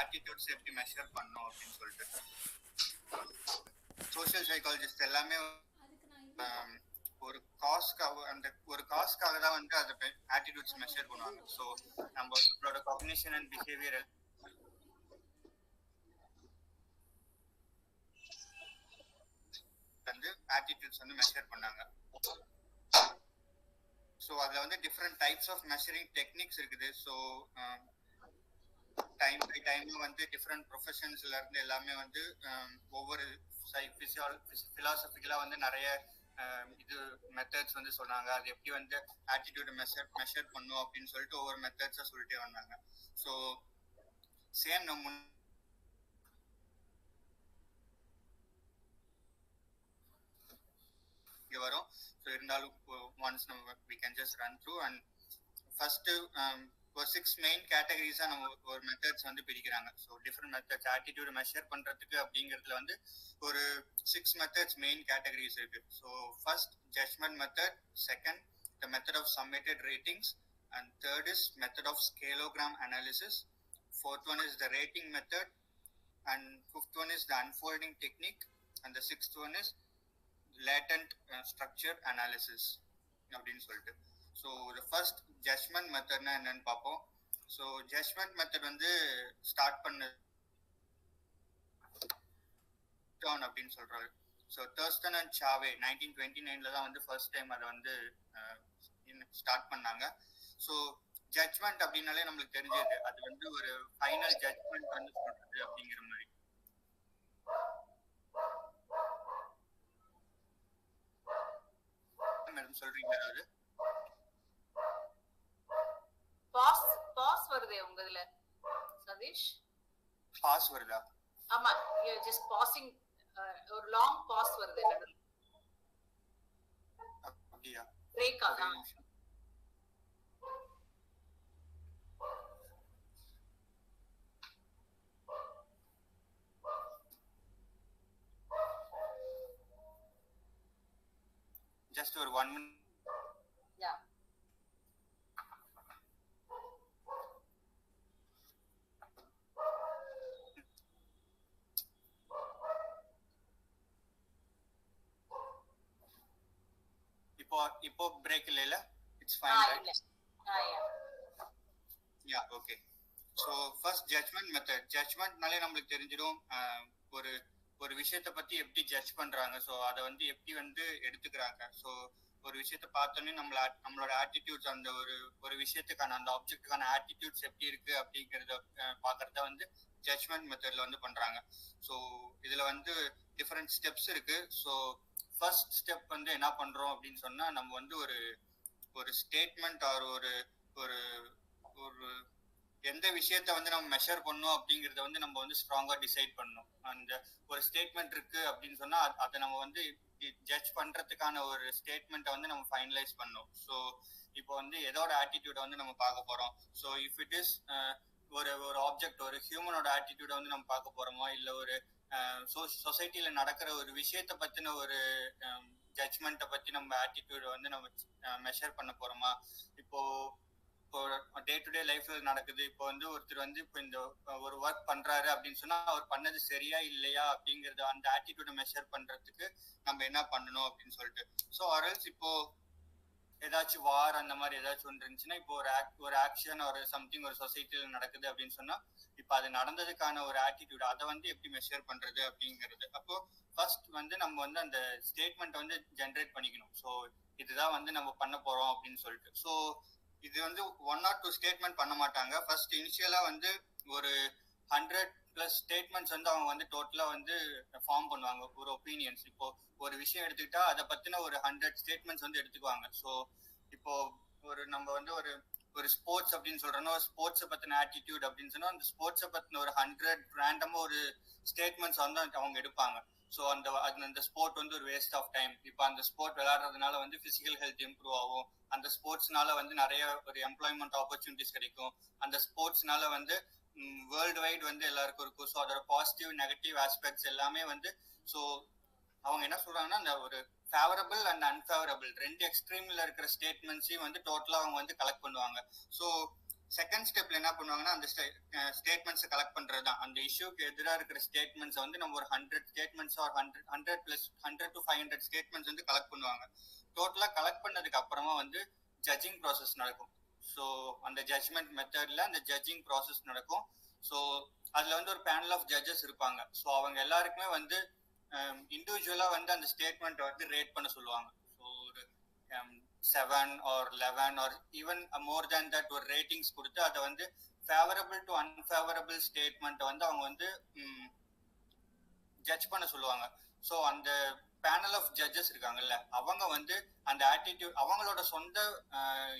Attitudes எப்படி measure பண்ணணும் அப்படின்னு சொல்லிட்டு சோஷியல் சைக்காலஜிஸ்ட் எல்லாமே ஒரு காஸ்க்காக தான் வந்து அதை ஆட்டிடியூட்ஸ் மெஷர் பண்ணுவாங்க. ஸோ நம்மளோட காக்னிஷன் அண்ட் பிஹேவியர் வந்து ஆட்டிடியூட்ஸ் வந்து மெஷர் பண்ணாங்க. ஸோ அதில் வந்து different types of measuring techniques இருக்குது. ஸோ டைம் பை டைம் வந்து டிஃப்ரெண்ட் ப்ரொஃபஷன்ஸ்ல இருந்து எல்லாமே வந்து ஒவ்வொரு ஃபிலாசபிக்கலா வந்து நிறைய இது மெத்தட்ஸ் வந்து சொன்னாங்க. அது எப்படி வந்து ஆட்டிடியூட் மெஷர் பண்ணும் அப்படின்னு சொல்லிட்டு ஒவ்வொரு மெத்தட்ஸா சொல்லிட்டே வந்தாங்க. ஸோ சேம் நம்ம இங்க வரும். ஸோ இருந்தாலும் ஒன்ஸ் நம்ம we can just run through and first ஒரு 6 மெயின் கேட்டகரிஸா நம்ம ஒரு மெத்தட்ஸ் வந்து பிரிக்கிறாங்க. So different methods attitude measure பண்றதுக்கு அப்படிங்கிறதுல வந்து ஒரு 6 மெத்தட்ஸ் மெயின் கேட்டகரிஸ் இருக்கு. So first judgement method, second the method of summated ratings, and third is method of scalogram analysis, fourth one is the rating method, and fifth one is the unfolding technique, and the sixth one is latent structure analysis அப்படின்னு சொல்லிட்டு. So the first judgement மெத்தட்னா என்னன்னு பார்ப்போம். So judgement method வந்து start பண்ண அப்படின்னு சொல்றாரு. So Thurstone and சாவே 1929 தான் வந்து ஃபர்ஸ்ட் டைம் அதை வந்து ஸ்டார்ட் பண்ணாங்க. ஸோ ஜட்ஜ்மெண்ட் அப்படின்னாலே நம்மளுக்கு தெரிஞ்சது அது வந்து ஒரு ஃபைனல் ஜட்ஜ்மெண்ட் வந்து சொல்றது அப்படிங்கிற மாதிரி. மேடம் சொல்றீங்க ஏதாவது? பாஸ் வருதே உங்க இதுல சதீஷ்? பாஸ் வருதா? ஆமா, யூ ஜஸ்ட் பாசிங், ஒரு லாங் பாஸ் வருது நடுவுல. அப்படியே பிரேக் ஆகும். ஜஸ்ட் ஒரு 1 minute. யா, இப்போ பிரேக் இல்ல? It's fine right? Yeah, okay. So first judgement method. ஜட்ஜ்மெண்ட்னாலே நம்மளுக்கு தெரிஞ்சிடும் ஒரு விஷயத்தை பத்தி எப்படி ஜட்ஜ் பண்றாங்க, ஸோ அதை வந்து எப்படி வந்து எடுத்துக்கிறாங்க. ஸோ ஒரு விஷயத்தை பார்த்தோன்னே நம்மளோட ஆட்டிடியூட்ஸ், அந்த ஒரு விஷயத்துக்கான அந்த ஆப்ஜெக்டுக்கான ஆட்டிடியூட்ஸ் எப்படி இருக்கு அப்படிங்கிறத பார்க்கறத வந்து ஜட்ஜ்மெண்ட் மெத்தட்ல வந்து பண்றாங்க. ஸோ இதுல வந்து டிஃப்ரெண்ட் ஸ்டெப்ஸ் இருக்கு. ஸோ ஃபர்ஸ்ட் ஸ்டெப் வந்து என்ன பண்றோம் அப்படின்னு சொன்னா, நம்ம வந்து ஒரு ஸ்டேட்மெண்ட் ஆர் ஒரு எந்த விஷயத்த வந்து நம்ம மெஷர் பண்ணணும் அப்படிங்கறத வந்து நம்ம வந்து ஸ்ட்ராங்கா டிசைட் பண்ணணும். அந்த ஒரு ஸ்டேட்மெண்ட் இருக்கு அப்படின்னு சொன்னா அதை நம்ம வந்து ஜட்ஜ் பண்றதுக்கான ஒரு ஸ்டேட்மெண்ட்டை வந்து நம்ம ஃபைனலைஸ் பண்ணணும். ஸோ இப்போ வந்து எதோட ஆட்டிடியூட வந்து நம்ம பார்க்க போறோம். ஸோ இஃப் இட் இஸ் ஒரு ஆப்ஜெக்ட், ஒரு ஹியூமனோட ஆட்டிடியூட வந்து நம்ம பார்க்க போறோமா, இல்ல ஒரு சொசைட்டில நடக்கிற ஒரு விஷயத்த பத்தின ஒரு ஜட்ஜ்மெண்ட்டை பத்தி நம்ம ஆட்டிடியூட வந்து நம்ம மெஷர் பண்ண போறோமா. இப்போ டே டு டே லைஃப்ல நடக்குது. இப்போ வந்து ஒருத்தர் வந்து இப்போ இந்த ஒரு ஒர்க் பண்றாரு அப்படின்னு சொன்னா அவர் பண்ணது சரியா இல்லையா அப்படிங்கறது அந்த ஆட்டிடியூட மெஷர் பண்றதுக்கு நம்ம என்ன பண்ணணும் அப்படின்னு சொல்லிட்டு. ஸோ அரல்ஸ் இப்போ ஏதாச்சும் வார் அந்த மாதிரி ஏதாச்சும் ஒன்று இருந்துச்சுன்னா, இப்போ ஒரு ஆக்ஷன் ஒரு சம்திங் ஒரு சொசைட்டில நடக்குது அப்படின்னு சொன்னா, இப்போ அது நடந்ததுக்கான ஒரு ஆட்டிடியூட் அதை வந்து எப்படி மெஷர் பண்றது அப்படிங்கிறது. அப்போ ஃபர்ஸ்ட் வந்து நம்ம வந்து அந்த ஸ்டேட்மெண்ட் வந்து ஜென்ரேட் பண்ணிக்கணும். ஸோ இதுதான் வந்து நம்ம பண்ண போறோம் அப்படின்னு சொல்லிட்டு. ஸோ இது வந்து 1 or 2 ஸ்டேட்மெண்ட் பண்ண மாட்டாங்க. ஃபர்ஸ்ட் இனிஷியலா வந்து ஒரு 100+ ஸ்டேட்மெண்ட்ஸ் வந்து அவங்க வந்து டோட்டலா வந்து ஃபார்ம் பண்ணுவாங்க, ஒரு ஒப்பீனியன்ஸ். இப்போ ஒரு விஷயம் எடுத்துக்கிட்டா அதை பத்தின ஒரு 100 ஸ்டேட்மெண்ட்ஸ் வந்து எடுத்துக்குவாங்க. ஸோ இப்போ நம்ம வந்து ஒரு ஸ்போர்ட்ஸ் அப்படின்னு சொல்றோம்னா, ஒரு ஸ்போர்ட்ஸை பத்தின ஆட்டிடியூட் அப்படின்னு சொன்னா, அந்த ஸ்போர்ட்ஸை பத்தின ஒரு 100 ரேண்டமா ஒரு ஸ்டேட்மெண்ட்ஸ் வந்து அவங்க எடுப்பாங்க. ஸோ அந்த ஸ்போர்ட் வந்து ஒரு வேஸ்ட் ஆஃப் டைம். இப்போ அந்த ஸ்போர்ட் விளையாடுறதுனால வந்து பிசிக்கல் ஹெல்த் இம்ப்ரூவ் ஆகும், அந்த ஸ்போர்ட்ஸ்னால வந்து நிறைய ஒரு எம்ப்ளாய்மெண்ட் ஆப்பர்ச்சுனிட்டிஸ் கிடைக்கும், அந்த ஸ்போர்ட்ஸ்னால வந்து வேர்ல்டு வைட் வந்து எல்லாருக்கும் இருக்கும். ஸோ அதோட பாசிட்டிவ் நெகட்டிவ் ஆஸ்பெக்ட்ஸ் எல்லாமே வந்து, ஸோ அவங்க என்ன சொல்றாங்கன்னா, அந்த ஒரு ஃபேவரபிள் அண்ட் அன்ஃபேவரபிள் 2 எக்ஸ்ட்ரீம்ல இருக்கிற ஸ்டேட்மெண்ட்ஸையும் வந்து டோட்டலா அவங்க வந்து கலெக்ட் பண்ணுவாங்க. ஸோ செகண்ட் ஸ்டெப்ல என்ன பண்ணுவாங்கன்னா அந்த ஸ்டேட்மெண்ட்ஸ் கலெக்ட் பண்றது தான். அந்த இஷ்யூக்கு எதிராக இருக்கிற ஸ்டேட்மெண்ட்ஸ் வந்து நம்ம ஒரு 100 ஸ்டேட்மெண்ட்ஸ் ஆர் 100 + 100 to 500 ஸ்டேட்மெண்ட்ஸ் வந்து கலெக்ட் பண்ணுவாங்க. டோட்டலா கலெக்ட் பண்ணதுக்கு அப்புறமா வந்து ஜட்ஜிங் ப்ராசஸ் நடக்கும். ஸோ அந்த ஜட்ஜ்மெண்ட் மெத்தட்ல அந்த ஜட்ஜிங் ப்ராசஸ் நடக்கும். ஸோ அதுல வந்து ஒரு பேனல் ஆஃப் ஜட்ஜஸ் இருப்பாங்க. ஸோ அவங்க எல்லாருக்குமே வந்து இண்டிவிஜுவலா வந்து அந்த ஸ்டேட்மெண்ட் வந்து ரேட் பண்ண சொல்லுவாங்க. ஸோ ஒரு 7 or 11 or even more than that ஒரு ரேட்டிங்ஸ் கொடுத்து அதை வந்து ஃபேவரபிள் டு அன்ஃபேவரபிள் ஸ்டேட்மெண்ட் வந்து அவங்க வந்து ஜட்ஜ் பண்ண சொல்லுவாங்க. ஸோ அந்த பேனல் ஆஃப் ஜட்ஜஸ் இருக்காங்கல்ல, அவங்க வந்து அந்த ஆட்டிடியூட் அவங்களோட சொந்த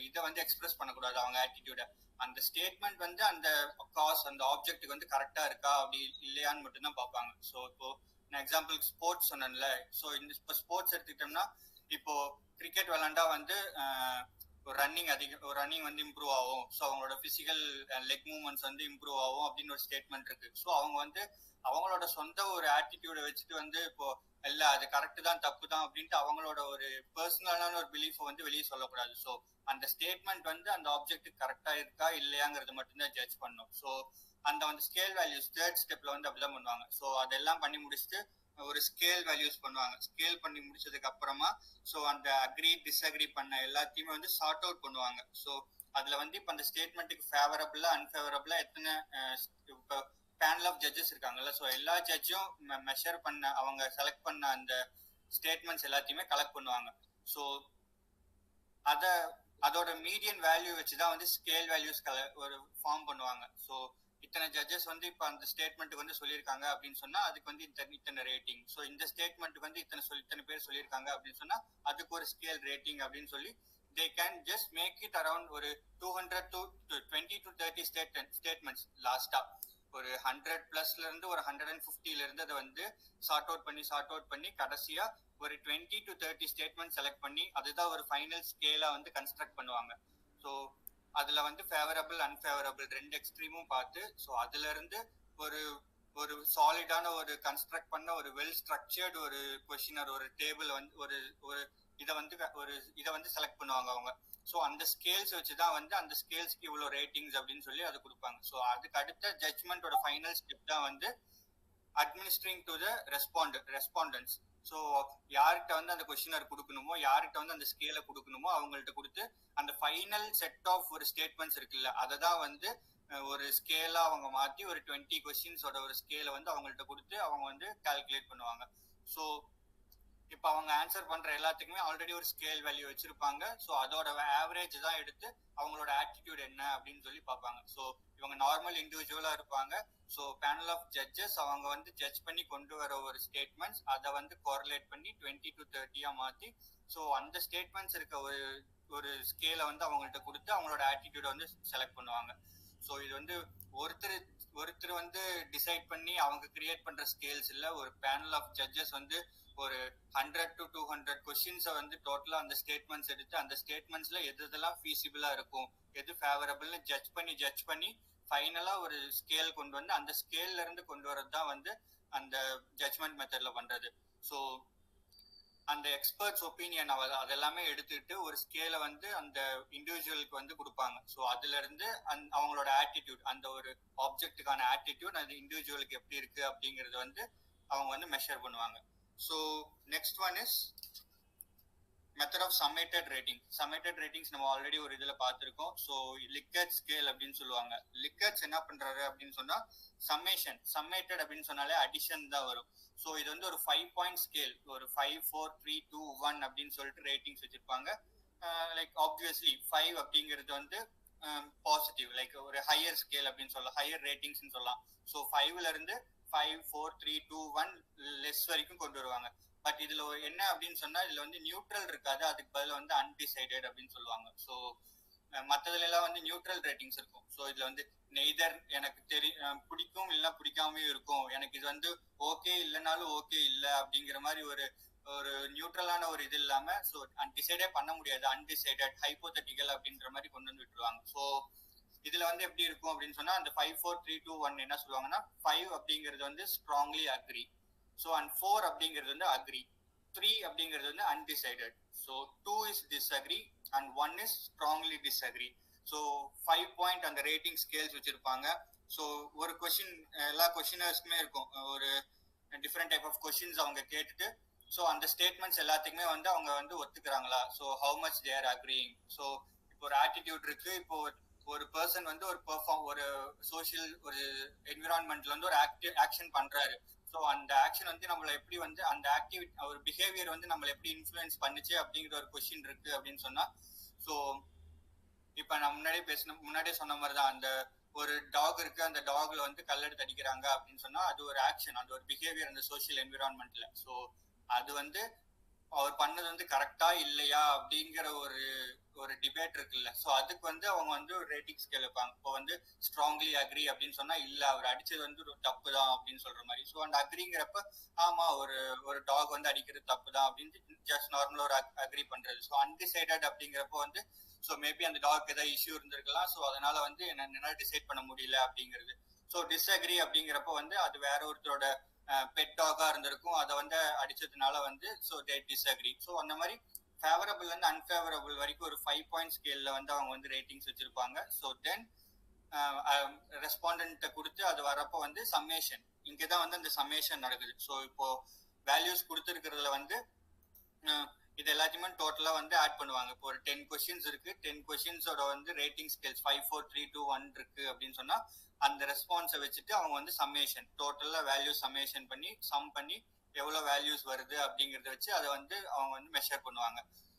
இதை வந்து எக்ஸ்பிரஸ் பண்ணக்கூடாது. அவங்க ஆட்டிடியூட அந்த ஸ்டேட்மெண்ட் வந்து அந்த காஸ் அந்த ஆப்ஜெக்ட்டுக்கு வந்து கரெக்டா இருக்கா அப்படி இல்லையான்னு மட்டும்தான் பார்ப்பாங்க. ஸோ இப்போ நான் எக்ஸாம்பிள் ஸ்போர்ட்ஸ் சொன்னேன்ல, ஸோ இந்த இப்போ ஸ்போர்ட்ஸ் எடுத்துக்கிட்டோம்னா இப்போ கிரிக்கெட் விளாண்டா வந்து ஒரு ரன்னிங் வந்து இம்ப்ரூவ் ஆகும். ஸோ அவங்களோட பிசிக்கல் லெக் மூவ்மெண்ட்ஸ் வந்து இம்ப்ரூவ் ஆகும் அப்படின்னு ஒரு ஸ்டேட்மெண்ட் இருக்கு. ஸோ அவங்க வந்து அவங்களோட சொந்த ஒரு ஆட்டிடியூட வச்சுட்டு வந்து இப்போ இல்ல அது கரெக்ட் தான் தப்பு தான் அப்படின்ட்டு அவங்களோட ஒரு பர்சனலான ஒரு பிலீஃபை வந்து வெளியே சொல்லக்கூடாது. ஸோ அந்த ஸ்டேட்மெண்ட் வந்து அந்த ஆப்ஜெக்ட் கரெக்டா இருக்கா இல்லையாங்கிறது மட்டும்தான் ஜட்ஜ் பண்ணும். ஸோ அந்த ஸ்கேல் வேல்யூஸ் தேர்ட் ஸ்டெப்ல வந்து அப்படிதான் பண்ணுவாங்க. ஸோ அதெல்லாம் பண்ணி முடிச்சுட்டு ஒரு ஸ்கேல் வேல்யூஸ் பண்ணுவாங்க. ஸ்கேல் பண்ணி முடிச்சதுக்கு அப்புறமா ஸோ அந்த அக்ரி டிஸ்அக்ரி பண்ண எல்லாத்தையுமே வந்து சார்ட் அவுட் பண்ணுவாங்க. ஸோ அதுல வந்து இப்போ அந்த ஸ்டேட்மெண்ட்டுக்கு ஃபேவரபிளா அன்ஃபேவரபிளா எத்தனை இப்போ பேனல் ஆஃப் ஜட்ஜஸ் இருக்காங்கல்ல, ஸோ எல்லா ஜட்ஜும் மெஷர் பண்ண அவங்க செலக்ட் பண்ண அந்த ஸ்டேட்மெண்ட்ஸ் எல்லாத்தையுமே கலெக்ட் பண்ணுவாங்க. ஸோ அதோட மீடியன் வேல்யூ வச்சுதான் வந்து ஸ்கேல் வேல்யூஸ் ஒரு ஃபார்ம் பண்ணுவாங்க. ஸோ இத்தனை ஜட்ஜஸ் வந்து இப்போ அந்த ஸ்டேட்மெண்ட்டுக்கு வந்து சொல்லியிருக்காங்க அப்படின்னு சொன்னா அதுக்கு வந்து இத்தனை ரேட்டிங். ஸோ இந்த ஸ்டேட்மெண்ட்டுக்கு வந்து இத்தனை பேர் சொல்லியிருக்காங்க அப்படின்னு சொன்னா அதுக்கு ஒரு ஸ்கேல் ரேட்டிங் அப்படின்னு சொல்லி they can just make it around ஒரு 200 to 20 to 30 statements லாஸ்டா ஒரு 100+ இருந்து ஒரு 150 இருந்து அதை வந்து சார்ட் அவுட் பண்ணி கடைசியா ஒரு 20 to 30 ஸ்டேட்மெண்ட் செலக்ட் பண்ணி அதுதான் ஒரு ஃபைனல் ஸ்கேலா வந்து கன்ஸ்ட்ரக்ட் பண்ணுவாங்க. ஸோ அதுல வந்து ஃபேவரபிள் அன்ஃபேவரபிள் ரெண்டு எக்ஸ்ட்ரீமும் பார்த்து ஸோ அதுல இருந்து ஒரு சாலிடான ஒரு கன்ஸ்ட்ரக்ட் பண்ண ஒரு வெல் ஸ்ட்ரக்சர்டு ஒரு கொஸ்டினர் ஒரு டேபிள் வந்து ஒரு இதை வந்து செலக்ட் பண்ணுவாங்க அவங்க. ஸோ அந்த ஸ்கேல்ஸ் வச்சுதான் வந்து அந்த ஸ்கேல்ஸ்க்கு இவ்வளோ ரேட்டிங்ஸ் அப்படின்னு சொல்லி அது கொடுப்பாங்க. ஸோ அதுக்கு அடுத்த ஜட்ஜ்மெண்டோட ஃபைனல் ஸ்டெப் தான் வந்து administering to the respondents. So யார்கிட்ட வந்து அந்த கொஸ்டினர் கொடுக்கணுமோ யார்கிட்ட வந்து அந்த ஸ்கேலை கொடுக்கணுமோ அவங்கள்ட்ட கொடுத்து அந்த ஃபைனல் செட் ஆஃப் ஒரு ஸ்டேட்மெண்ட்ஸ் இருக்குல்ல அதை தான் வந்து ஒரு ஸ்கேலா அவங்க மாற்றி ஒரு 20 கொஸ்டின்ஸோட ஒரு ஸ்கேலை வந்து அவங்கள்ட்ட கொடுத்து அவங்க வந்து கால்குலேட் பண்ணுவாங்க. ஸோ இப்போ அவங்க ஆன்சர் பண்ற எல்லாத்துக்குமே ஆல்ரெடி ஒரு ஸ்கேல் வேல்யூ வச்சிருப்பாங்க. ஸோ அதோட ஆவரேஜ் தான் எடுத்து அவங்களோட ஆட்டிடியூட் என்ன அப்படின்னு சொல்லி பார்ப்பாங்க. ஸோ இவங்க நார்மல் இண்டிவிஜுவலா இருப்பாங்க. ஸோ பேனல் ஆஃப் ஜட்ஜஸ் அவங்க வந்து ஜட்ஜ் பண்ணி கொண்டு வர ஒரு ஸ்டேட்மெண்ட்ஸ் அதை வந்து கோரிலேட் பண்ணி 20 to 30 மாற்றி ஸோ அந்த ஸ்டேட்மெண்ட்ஸ் இருக்க ஒரு ஸ்கேலை வந்து அவங்கள்ட்ட கொடுத்து அவங்களோட ஆட்டிடியூட வந்து செலக்ட் பண்ணுவாங்க. ஸோ இது வந்து ஒருத்தர் வந்து டிசைட் பண்ணி அவங்க கிரியேட் பண்ற ஸ்கேல்ஸ் இல்ல, ஒரு பேனல் ஆஃப் ஜட்ஜஸ் வந்து ஒரு 100 to 200 கொஸ்டின்ஸை வந்து டோட்டலா அந்த ஸ்டேட்மெண்ட்ஸ் எடுத்து அந்த ஸ்டேட்மெண்ட்ஸ்ல எதெல்லாம் ஃபீசிபிளா இருக்கும் எது ஃபேவரபிள்னு ஜட்ஜ் பண்ணி ஃபைனலா ஒரு ஸ்கேல் கொண்டு வந்து அந்த ஸ்கேல்ல இருந்து கொண்டு வரது தான் வந்து அந்த ஜட்ஜ்மெண்ட் மெத்தட்ல பண்றது. ஸோ அந்த எக்ஸ்பர்ட்ஸ் ஒப்பீனியன் அதெல்லாமே எடுத்துட்டு ஒரு ஸ்கேலை வந்து அந்த இண்டிவிஜுவலுக்கு வந்து கொடுப்பாங்க. ஸோ அதுல இருந்து அவங்களோட ஆட்டிடியூட் அந்த ஒரு ஆப்ஜெக்டுக்கான ஆட்டிடியூட் அந்த இண்டிவிஜுவலுக்கு எப்படி இருக்கு அப்படிங்கறது வந்து அவங்க வந்து மெஷர் பண்ணுவாங்க. So next one is method of summated ratings நம்ம ஆல்ரெடி ஒரு இதுல பார்த்துருக்கோம். ஸோ லிக்கர்ட் ஸ்கேல் அப்படின்னு சொல்லுவாங்க. லிக்கர்ட்ஸ் என்ன பண்றாரு அப்படின்னு சொன்னா சம்மேட்டட் அப்படின்னு சொன்னாலே அடிஷன் தான் வரும். ஸோ இது வந்து ஒரு 5 point ஸ்கேல் ஒரு 5 4 3 2 1 அப்படின்னு சொல்லிட்டு ரேட்டிங்ஸ் வச்சிருப்பாங்க. லைக் ஆப்வியஸ்லி 5 அப்படிங்கிறது வந்து பாசிட்டிவ் லைக் ஒரு ஹையர் ஸ்கேல் அப்படின்னு சொல்லலாம், ஹையர் ரேட்டிங்ஸ் சொல்லலாம். ஸோ 5ல இருந்து 5 4 3 2 1 லெஸ் வரைக்கும் கொண்டு வருவாங்க. பட் இதுல என்ன அப்படின்னு சொன்னா இதுல வந்து நியூட்ரல் இருக்காது, அதுக்கு பதில் வந்து அன்டிசைடட் அப்படின்னு சொல்லுவாங்க. ஸோ மற்றதுல எல்லாம் வந்து நியூட்ரல் ரேட்டிங்ஸ் இருக்கும். ஸோ இதுல வந்து நெய்தர் எனக்கு பிடிக்கும் இல்லைன்னா பிடிக்காமயும் இருக்கும், எனக்கு இது வந்து ஓகே இல்லைனாலும் ஓகே இல்லை அப்படிங்கிற மாதிரி ஒரு நியூட்ரலான ஒரு இது இல்லாம ஸோ டிசைடே பண்ண முடியாது, அன்டிசைடட் ஹைப்போதெட்டிக்கல் அப்படின்ற மாதிரி கொண்டு வந்து விட்டுருவாங்க. ஸோ இதுல வந்து எப்படி இருக்கும் அப்படின்னு சொன்னா அந்த 5 4 3 2 1 என்ன சொல்லுவாங்கன்னா 5 அப்படிங்கிறது வந்து ஸ்ட்ராங்லி அக்ரி, ஸோ அண்ட் 4 அப்படிங்கிறது வந்து அக்ரி, 3 அப்படிங்கிறது வந்து undecided, so 2 is disagree and 1 is strongly disagree. So 5 point அந்த ரேட்டிங் ஸ்கேல்ஸ் வச்சிருப்பாங்க. ஸோ ஒரு கொஷின் எல்லா கொஷினர்ஸ்க்குமே இருக்கும், ஒரு டிஃப்ரெண்ட் டைப் ஆஃப் கொஷின்ஸ் அவங்க கேட்டுட்டு ஸோ அந்த ஸ்டேட்மெண்ட்ஸ் எல்லாத்துக்குமே வந்து அவங்க வந்து ஒத்துக்கிறாங்களா, so how much there agreeing. So இப்போ ஒரு ஆட்டிடியூட் இருக்கு, இப்போ ஒரு பர்சன் வந்து ஒரு சோஷியல் ஒரு என்விரான்மெண்ட்ல வந்து ஒரு ஆக்ஷன் பண்றாரு. ஸோ அந்த ஆக்ஷன் வந்து நம்மள எப்படி வந்து அந்த ஆக்டிவிட்டி ஒரு பிஹேவியர் வந்து நம்மள எப்படி இன்ஃப்ளூயன்ஸ் பண்ணுச்சு அப்படிங்கிற ஒரு கொஸ்டின் இருக்கு அப்படின்னு சொன்னா, ஸோ இப்ப நான் முன்னாடியே சொன்ன மாதிரி தான், அந்த ஒரு டாக் இருக்கு, அந்த டாக்ல வந்து கல்லெடுத்து அடிக்கிறாங்க அப்படின்னு சொன்னா அது ஒரு ஆக்ஷன், அது ஒரு பிஹேவியர் அந்த சோஷியல் என்விரான்மெண்ட்ல. ஸோ அது வந்து அவர் பண்ணது வந்து கரெக்டா இல்லையா அப்படிங்கிற ஒரு டிபேட் இருக்குல்ல. ஸோ அதுக்கு வந்து அவங்க வந்து ஒரு ரேட்டிங் ஸ்கேல் வைப்பாங்க. இப்போ வந்து ஸ்ட்ராங்லி அக்ரி அப்படின்னு சொன்னா இல்ல அவர் அடிச்சது வந்து ஒரு தப்பு தான் அப்படின்னு சொல்ற மாதிரி. ஸோ அந்த அக்ரிங்கிறப்ப ஆமா ஒரு டாக் வந்து அடிக்கிறது தப்பு தான் அப்படின்னு ஜஸ்ட் நார்மலா ஒரு அக்ரி பண்றது. ஸோ அன்டிசைடட் அப்படிங்கிறப்ப வந்து ஸோ மேபி அந்த டாக் ஏதாவது இஷ்யூ இருந்திருக்கலாம், ஸோ அதனால வந்து என்னால டிசைட் பண்ண முடியல அப்படிங்கிறது. ஸோ டிஸ்அக்ரி அப்படிங்கிறப்ப வந்து அது வேற ஒருத்தரோட பெட் டாகா இருந்திருக்கும், அதை வந்து அடிச்சதுனால வந்து ஸோ தே டிஸ்அக்ரி. ஸோ அந்த மாதிரி ஃபேவரபிள் வந்து அன்ஃபேவரபிள் வரைக்கும் ஒரு 5 பாயிண்ட் ஸ்கேல்ல வந்து அவங்க வந்து ரேட்டிங்ஸ் வச்சிருப்பாங்க. ஸோ தென் ரெஸ்பாண்டன்ட்ட கொடுத்து அது வரப்போ வந்து சம்மேஷன், இங்கதான் வந்து அந்த சம்மேஷன் நடக்குது. ஸோ இப்போ வேல்யூஸ் கொடுத்துருக்கிறதுல வந்து இது எல்லாத்தையுமே டோட்டலா வந்து ஆட் பண்ணுவாங்க. இப்போ ஒரு 10 கொஸ்டின்ஸ் இருக்கு, 10 கொஸ்டின்ஸோட வந்து ரேட்டிங் ஸ்கேல்ஸ் 5 4 3 2 1 இருக்கு அப்படின்னு சொன்னா அந்த ரெஸ்பான்ஸை வச்சுட்டு அவங்க வந்து சம்மேஷன் டோட்டலா வேல்யூ சம்மேஷன் பண்ணி சம் பண்ணி எவ்வளவு வேல்யூஸ் வருது அப்படிங்கறத வச்சு அதை வந்து அவங்க வந்து மெஷர் பண்ணுவாங்க.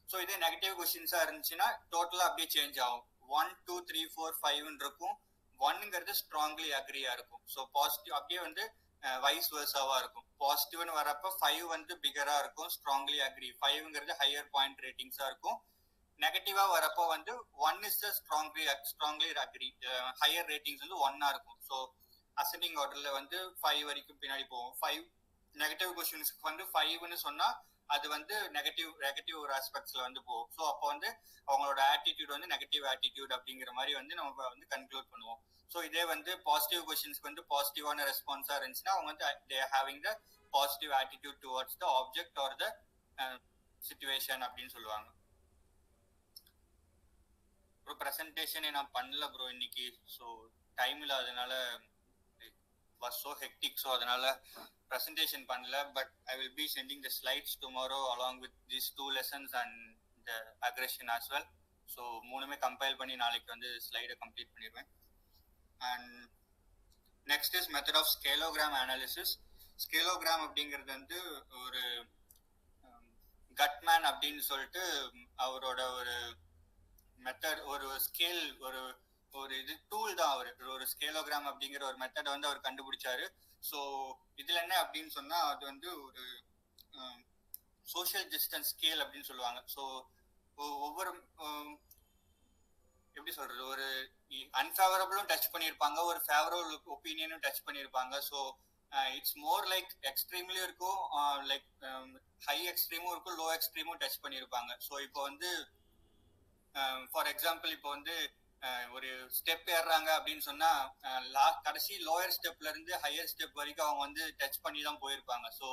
ஸோ இதே நெகட்டிவ் கொஸ்டின்ஸா இருந்துச்சுன்னா டோட்டலா அப்படியே சேஞ்ச் ஆகும். 1 2 3 4 5 இருக்கும், 1ங்கிறது ஸ்ட்ராங்லி அக்ரியா இருக்கும். ஸோ பாசிட்டிவ் அப்படியே வந்து வைஸ் வெர்சாவா இருக்கும். பாசிட்டிவ்னு வரப்ப 5 வந்து பிகரா இருக்கும், ஸ்ட்ராங்லி அக்ரி. 5ங்கிறது ஹையர் பாயிண்ட் ரேட்டிங்ஸா இருக்கும். நெகட்டிவா வரப்போ வந்து 1 is the strongly agri, higher ratings வந்து 1ஆ இருக்கும். ஸோ அசெண்டிங் ஆர்டர்ல வந்து 5 வரைக்கும் பின்னாடி போகும். 5 நெகட்டிவ் கொஸ்டின்ஸ்க்கு வந்து 5ன்னு சொன்னா அது வந்து நெகட்டிவ் ஒரு ஆஸ்பெக்ட்ஸ்ல வந்து போகும். ஸோ அப்போ வந்து அவங்களோட ஆட்டிடியூட் வந்து நெகட்டிவ் ஆட்டிடியூட் அப்படிங்கிற மாதிரி வந்து நம்ம வந்து கன்க்ளூட் பண்ணுவோம். ஸோ இதே வந்து பாசிட்டிவ் கொஸ்டின்ஸ்க்கு வந்து பாசிட்டிவான ரெஸ்பான்ஸா இருந்துச்சுன்னா அவங்க வந்து தே having the positive attitude towards the object R the situation அப்படின்னு சொல்லுவாங்க. ப்ரோ ப்ரெசன்டேஷனே நான் பண்ணல ப்ரோ இன்னைக்கு, ஸோ டைம் இல்லாதனால was so hectic, so அதனால presentation பண்ணல. But I will be sending the slides tomorrow along with these 2 lessons and the aggression as well. So மூணுமே compile பண்ணி நாளைக்கு வந்து ஸ்லைடை கம்ப்ளீட் பண்ணிடுவேன். And next is method of scalogram analysis. Scalogram அப்படிங்கிறது வந்து ஒரு கட்மேன் அப்படின்னு சொல்லிட்டு அவரோட ஒரு மெத்தட், ஒரு ஸ்கேல், ஒரு இது டூல் தான். ஒரு ஸ்கேலோகிராம் அப்படிங்கிற ஒரு மெத்தடை வந்து அவர் கண்டுபிடிச்சாரு. ஸோ இதுல என்ன அப்படின்னு சொன்னா அது வந்து ஒரு சோஷியல் டிஸ்டன்ஸ் ஸ்கேல் அப்படின்னு சொல்லுவாங்க. ஸோ ஒவ்வொரு எப்படி சொல்றது, ஒரு அன்ஃபேவரபிளும் டச் பண்ணியிருப்பாங்க, ஒரு ஃபேவரபிள் ஒப்பீனியனும் டச் பண்ணியிருப்பாங்க. ஸோ இட்ஸ் மோர் லைக் எக்ஸ்ட்ரீம்லயும் இருக்கும், லைக் ஹை எக்ஸ்ட்ரீமும் இருக்கும், லோ எக்ஸ்ட்ரீமும் டச் பண்ணியிருப்பாங்க. ஸோ இப்போ வந்து ஃபார் எக்ஸாம்பிள் இப்போ வந்து ஒரு ஸ்டெப் ஏறுறாங்க அப்படின்னு சொன்னா கடைசி லோயர் ஸ்டெப்ல இருந்து ஹையர் ஸ்டெப் வரைக்கும் அவங்க வந்து டச் பண்ணி தான் போயிருப்பாங்க. ஸோ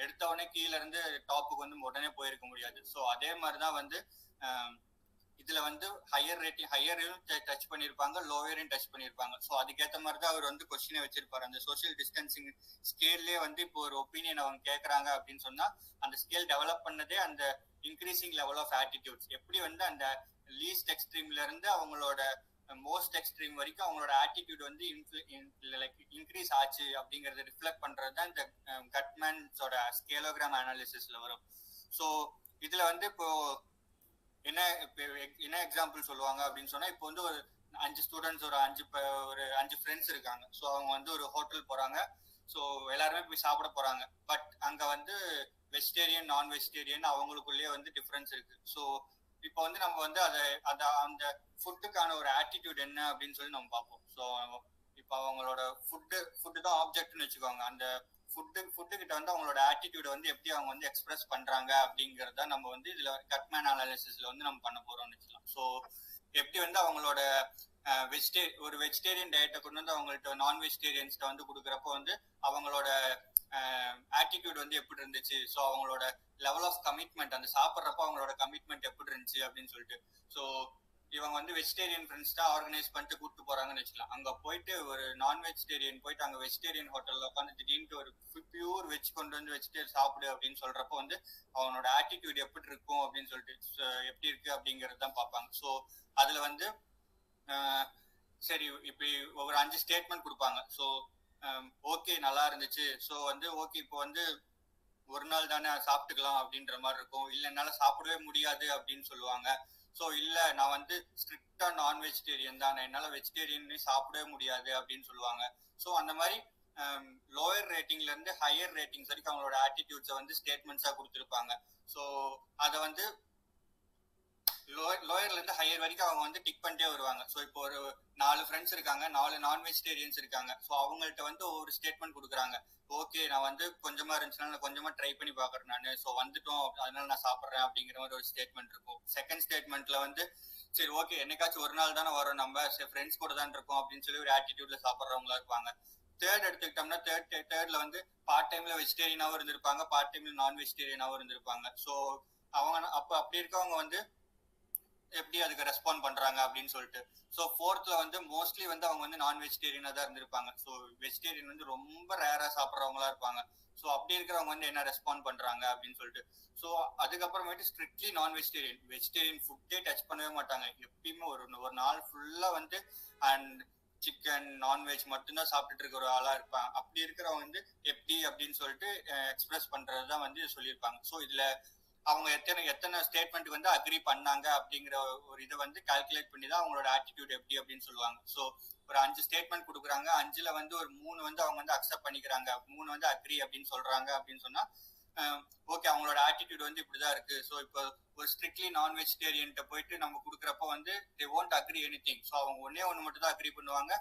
எடுத்த உடனே கீழே இருந்து டாப்புக்கு வந்து உடனே போயிருக்க முடியாது. ஸோ அதே மாதிரிதான் வந்து இதுல வந்து ஹையரையும் டச் பண்ணியிருப்பாங்க, லோயரையும் டச் பண்ணியிருப்பாங்க. ஸோ அதுக்கேற்ற மாதிரி தான் அவர் வந்து கொஸ்டினை வச்சிருப்பாரு. அந்த சோஷியல் டிஸ்டன்சிங் ஸ்கேல்லே வந்து இப்போ ஒரு ஒப்பீனியன் அவங்க கேட்கறாங்க அப்படின்னு சொன்னா அந்த ஸ்கேல் டெவலப் பண்ணதே அந்த இன்க்ரீசிங் லெவல் ஆஃப் ஆட்டிடியூட்ஸ், எப்படி வந்து அந்த லீஸ்ட் எக்ஸ்ட்ரீம்ல இருந்து அவங்களோட மோஸ்ட் எக்ஸ்ட்ரீம் வரைக்கும் அவங்களோட ஆட்டிடியூட் வந்து இன்க்ரீஸ் ஆச்சு அப்படிங்கறத ரிஃப்ளெக்ட் பண்றது தான் இந்த கட்மேன்ஸோட ஸ்கேலோகிராம் அனாலிசிஸ்ல வரும். ஸோ இதுல வந்து இப்போ என்ன எக்ஸாம்பிள் சொல்லுவாங்க அப்படின்னு சொன்னா, இப்போ வந்து ஒரு 5 ஸ்டூடெண்ட்ஸ் ஒரு 5 ஃப்ரெண்ட்ஸ் இருக்காங்க. ஸோ அவங்க வந்து ஒரு ஹோட்டல் போறாங்க. ஸோ எல்லாருமே போய் சாப்பிட போறாங்க. பட் அங்க வந்து வெஜிடேரியன் நான் வெஜிடேரியன் அவங்களுக்குள்ளேயே வந்து டிஃபரன்ஸ் இருக்கு. ஸோ இப்போ வந்து நம்ம வந்து அந்த ஃபுட்டுக்கான ஒரு ஆட்டிடியூட் என்ன அப்படின்னு சொல்லி நம்ம பார்ப்போம். ஸோ இப்போ அவங்களோட ஃபுட்டு தான் ஆப்ஜெக்ட்னு வச்சுக்கோங்க. அந்த ஃபுட்டு கிட்ட வந்து அவங்களோட ஆட்டிடியூட வந்து எப்படி அவங்க வந்து எக்ஸ்பிரஸ் பண்றாங்க அப்படிங்கறத நம்ம வந்து இதுல கட்மேன் அனாலிசிஸ்ல வந்து நம்ம பண்ண போறோம்னு வச்சுக்கலாம். ஸோ எப்படி வந்து அவங்களோட ஒரு வெஜிடேரியன் டயட்டை கொண்டு வந்து அவங்கள்ட்ட நான் வெஜிடேரியன்ஸ்ட வந்து கொடுக்குறப்போ வந்து அவங்களோட ஆட்டிடியூட் வந்து எப்படி இருந்துச்சு, ஸோ அவங்களோட லெவல் ஆஃப் கமிட்மெண்ட், அந்த சாப்பிட்றப்போ அவங்களோட கமிட்மெண்ட் எப்படி இருந்துச்சு அப்படின்னு சொல்லிட்டு. ஸோ இவங்க வந்து வெஜிடேரியன் ஃப்ரெண்ட்ஸ் தான் ஆர்கனைஸ் பண்ணிட்டு கூப்பிட்டு போறாங்கன்னு வச்சுக்கலாம். அங்க போயிட்டு ஒரு நான் வெஜிடேரியன் போயிட்டு அங்க வெஜிடேரியன் ஹோட்டல்ல உட்காந்து திடீர்னு ஒரு பியூர் வெஜ் கொண்டு வந்து வச்சுட்டு சாப்பிடு அப்படின்னு சொல்றப்போ வந்து அவனோட ஆட்டிடியூட் எப்படி இருக்கும் அப்படின்னு சொல்லிட்டு எப்படி இருக்கு அப்படிங்கறது தான் பார்ப்பாங்க. ஸோ அதுல வந்து சரி இப்படி ஒரு 5 ஸ்டேட்மெண்ட் கொடுப்பாங்க. ஸோ ஓகே நல்லா இருந்துச்சு, ஸோ வந்து ஓகே இப்போ வந்து ஒரு நாள் தானே சாப்பிட்டுக்கலாம் அப்படின்ற மாதிரி இருக்கும். இல்லை என்னால சாப்பிடவே முடியாது அப்படின்னு சொல்லுவாங்க. ஸோ இல்லை நான் வந்து ஸ்ட்ரிக்டா நான் வெஜிடேரியன் தான், என்னால வெஜிடேரியன் சாப்பிடவே முடியாது அப்படின்னு சொல்லுவாங்க. ஸோ அந்த மாதிரி லோயர் ரேட்டிங்ல இருந்து ஹையர் ரேட்டிங்ஸ் வரைக்கும் அவங்களோட ஆட்டிடியூட்ஸை வந்து ஸ்டேட்மெண்ட்ஸா கொடுத்துருப்பாங்க. ஸோ அதை வந்து லோயர்ல இருந்து ஹையர் வரைக்கும் அவங்க வந்து டிக் பண்ணிட்டே வருவாங்க. ஸோ இப்போ ஒரு 4 ஃப்ரெண்ட்ஸ் இருக்காங்க, 4 நான் வெஜிடேரியன்ஸ் இருக்காங்க. ஸோ அவங்கள்ட்ட வந்து ஒரு ஸ்டேட்மெண்ட் கொடுக்குறாங்க. ஓகே நான் வந்து கொஞ்சமா இருந்துச்சுன்னா நான் கொஞ்சமா ட்ரை பண்ணி பாக்குறேன் நான், ஸோ வந்துட்டோம் அதனால நான் சாப்பிட்றேன் அப்படிங்கிற மாதிரி ஒரு ஸ்டேட்மெண்ட் இருக்கும். செகண்ட் ஸ்டேட்மெண்ட்ல வந்து சரி ஓகே என்னைக்காச்சும் ஒரு நாள் தானே வரும், நம்ம ஃப்ரெண்ட்ஸ் கூட தான் இருக்கோம் அப்படின்னு சொல்லி ஒரு ஆட்டிடியூட்ல சாப்பிட்றவங்களா இருப்பாங்க. தேர்ட் எடுத்துக்கிட்டோம்னா தேர்ட்ல வந்து பார்ட் டைம்ல வெஜிடேரியனாவும் இருந்திருப்பாங்க, பார்ட் டைம்ல நான் வெஜிடேரியனாவும் இருந்திருப்பாங்க. ஸோ அவங்க அப்படி இருக்கவங்க வந்து எப்படி அதுக்கு ரெஸ்பாண்ட் பண்றாங்க அப்படின்னு சொல்லிட்டு. ஸோ ஃபோர்த்ல வந்து மோஸ்ட்லி வந்து அவங்க வந்து நான் வெஜிடேரியனா தான் இருந்திருப்பாங்க. ஸோ வெஜிடேரியன் வந்து ரொம்ப ரேரா சாப்பிட்றவங்களா இருப்பாங்க. ஸோ அப்படி இருக்கிறவங்க வந்து என்ன ரெஸ்பாண்ட் பண்றாங்க அப்படின்னு சொல்லிட்டு. ஸோ அதுக்கப்புறமேட்டு ஸ்ட்ரிக்ட்லி நான் வெஜிடேரியன் ஃபுட்டே டச் பண்ணவே மாட்டாங்க. எப்பயுமே ஒரு நாள் ஃபுல்லா வந்து அண்ட் சிக்கன் நான்வெஜ் மட்டும்தான் சாப்பிட்டுட்டு இருக்கிற ஒரு ஆளா இருப்பாங்க. அப்படி இருக்கிறவங்க வந்து எப்படி அப்படின்னு சொல்லிட்டு எக்ஸ்பிரஸ் பண்றதுதான் வந்து சொல்லியிருப்பாங்க. ஸோ இதுல அவங்க எத்தனை ஸ்டேட்மெண்ட் வந்து அக்ரி பண்ணாங்க அப்படிங்கிற ஒரு இதை வந்து கால்குலேட் பண்ணி தான் அவங்களோட ஆட்டிடியூட் எப்படி அப்படின்னு சொல்லுவாங்க. ஸோ ஒரு 5 ஸ்டேட்மெண்ட் கொடுக்குறாங்க, 5ல வந்து ஒரு 3 வந்து அவங்க வந்து அக்செப்ட் பண்ணிக்கிறாங்க, 3 வந்து அக்ரி அப்படின்னு சொல்றாங்க அப்படின்னு சொன்னா ஓகே அவங்களோட ஆட்டிடியூட் வந்து இப்படிதான் இருக்கு. ஸோ இப்போ ஒரு ஸ்ட்ரிக்ட்லி நான் வெஜிடேரியன்ட்ட போயிட்டு நம்ம கொடுக்குறப்ப வந்து they won't agree anything. So அவங்க ஒன்று மட்டும் தான் அக்ரி பண்ணுவாங்க,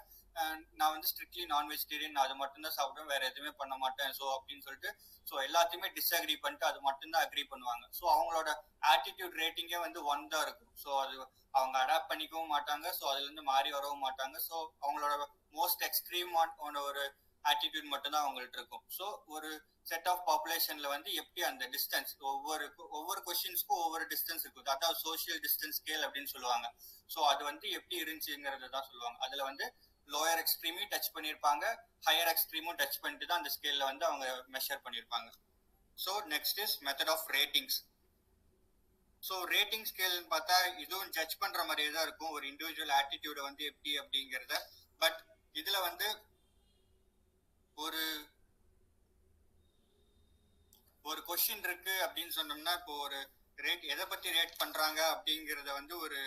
நான் வந்து ஸ்ட்ரிக்ட்லி நான் வெஜிடேரியன், நான் அது மட்டும் தான் சாப்பிடுவேன், வேற எதுவுமே பண்ண மாட்டேன் ஸோ அப்படின்னு சொல்லிட்டு. ஸோ எல்லாத்தையுமே டிஸ்அக்ரி பண்ணிட்டு அது மட்டும் தான் அக்ரி பண்ணுவாங்க. ஸோ அவங்களோட ஆட்டிடியூட் ரேட்டிங்கே வந்து 1 தான் இருக்கும். ஸோ அது அவங்க அடாப்ட் பண்ணிக்கவும் மாட்டாங்க, ஸோ அதுல இருந்து மாறி வரவும் மாட்டாங்க. ஸோ அவங்களோட மோஸ்ட் எக்ஸ்ட்ரீமான ஒரு ஆட்டிடியூட் மட்டும் தான் அவங்கள்ட்ட இருக்கும். ஸோ ஒரு செட் ஆஃப் பாப்புலேஷன்ல வந்து எப்படி அந்த டிஸ்டன்ஸ் ஒவ்வொரு கொஸ்டின்ஸ்க்கும் ஒவ்வொரு டிஸ்டன்ஸ் இருக்கும், அதாவது சோசியல் டிஸ்டன்ஸ் ஸ்கேல் அப்படின்னு சொல்லுவாங்க. ஸோ அது வந்து எப்படி இருந்துச்சுங்கிறத தான் சொல்லுவாங்க. அதுல வந்து லோயர் எக்ஸ்ட்ரீமையும் டச் பண்ணியிருப்பாங்க, ஹையர் எக்ஸ்ட்ரீமும் டச் பண்ணிட்டு தான் அந்த ஸ்கேல்ல வந்து அவங்க மெஷர் பண்ணியிருப்பாங்க. So next is method of ratings. So rating ஸ்கேல்னு பார்த்தா இதுவும் ஜட்ஜ் பண்ற மாதிரியே தான் இருக்கும், ஒரு இண்டிவிஜுவல் ஆட்டிடியூட வந்து எப்படி அப்படிங்கிறத. பட் இதுல வந்து ஒரு கொஸ்டின் இருக்கு அப்படின்னு சொன்னோம்னா இப்போ ஒரு ரேட் எதை பத்தி ரேட் பண்றாங்க அப்படிங்கறத வந்து ஒரு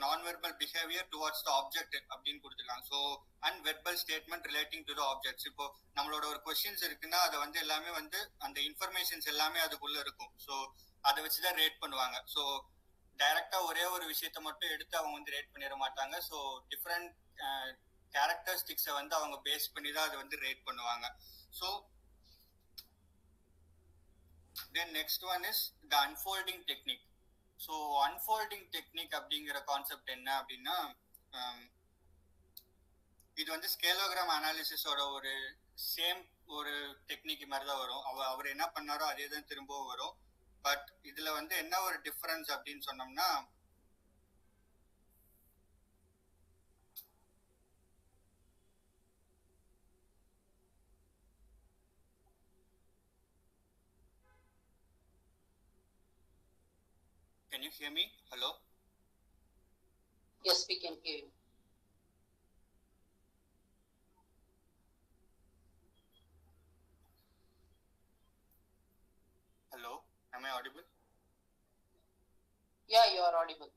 நான் verbal behaviour towards the object அப்படின்னு கொடுத்துருக்காங்க. So and verbal statement relating to the objects. இப்போ நம்மளோட ஒரு கொஸ்டின்ஸ் இருக்குன்னா அதை வந்து எல்லாமே வந்து அந்த இன்ஃபர்மேஷன்ஸ் எல்லாமே அதுக்குள்ள இருக்கும். ஸோ அதை வச்சுதான் ரேட் பண்ணுவாங்க. ஸோ டைரக்டா ஒரே ஒரு விஷயத்த மட்டும் எடுத்து அவங்க வந்து ரேட் பண்ணிட மாட்டாங்க. ஸோ டிஃப்ரெண்ட் கேரக்டரிஸ்டிக்ஸை வந்து அவங்க பேஸ் பண்ணி தான் அதை வந்து ரேட் பண்ணுவாங்க. So then next one is the unfolding technique. So unfolding technique அப்படிங்கிற கான்செப்ட் என்ன அப்படின்னா இது வந்து ஸ்கேலோகிராம் அனாலிசிஸோட ஒரு சேம் ஒரு டெக்னிக் மாதிரி தான் வரும். அவர் என்ன பண்ணாரோ அதே தான் திரும்பவும் வரும். பட் இதுல வந்து என்ன ஒரு டிஃபரன்ஸ் அப்படின்னு சொன்னோம்னா Can you hear me? Hello? Yes, we can hear you. Hello? Am I audible? Yeah, you are audible.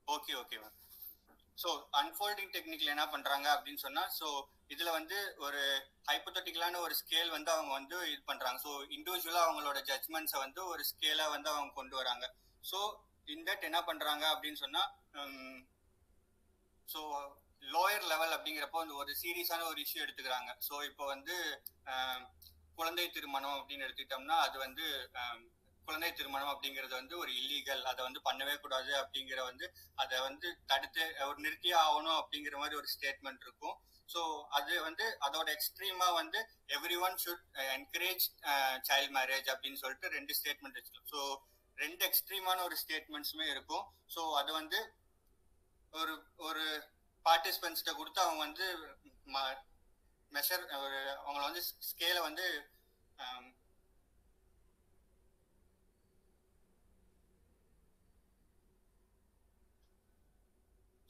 Okay, ma'am. So unfolding டெக்னிக்ல என்ன பண்றாங்க அப்படின்னு சொன்னா, ஸோ இதுல வந்து ஒரு ஹைப்போதட்டிக்கலான ஒரு ஸ்கேல் வந்து அவங்க வந்து இது பண்றாங்க. ஸோ இண்டிவிஜுவலா அவங்களோட ஜட்ஜ்மெண்ட்ஸை வந்து ஒரு ஸ்கேலா வந்து அவங்க கொண்டு வராங்க. ஸோ இந்த என்ன பண்றாங்க அப்படின்னு சொன்னா ஸோ லோயர் லெவல் அப்படிங்கிறப்போ வந்து ஒரு சீரியஸான ஒரு இஷ்யூ எடுத்துக்கிறாங்க. ஸோ இப்போ வந்து குழந்தை திருமணம் அப்படின்னு எடுத்துக்கிட்டோம்னா அது வந்து குழந்தை திருமணம் அப்படிங்கிறது வந்து ஒரு இல்லீகல், அதை வந்து பண்ணவே கூடாது அப்படிங்கிற வந்து அதை வந்து தடுத்து ஒரு நிறுத்தியே ஆகணும் அப்படிங்கிற மாதிரி ஒரு ஸ்டேட்மெண்ட் இருக்கும். ஸோ அது வந்து அதோட எக்ஸ்ட்ரீமா வந்து every one should encourage child marriage அப்படின்னு சொல்லிட்டு 2 ஸ்டேட்மெண்ட் வச்சுக்கலாம். ஸோ 2 எக்ஸ்ட்ரீமான ஒரு ஸ்டேட்மெண்ட்ஸுமே இருக்கும். ஸோ அது வந்து ஒரு ஒரு பார்ட்டிசிபென்ட்ஸ்கிட்ட கொடுத்து அவங்க வந்து மெஷர் அவங்கள வந்து ஸ்கேலை வந்து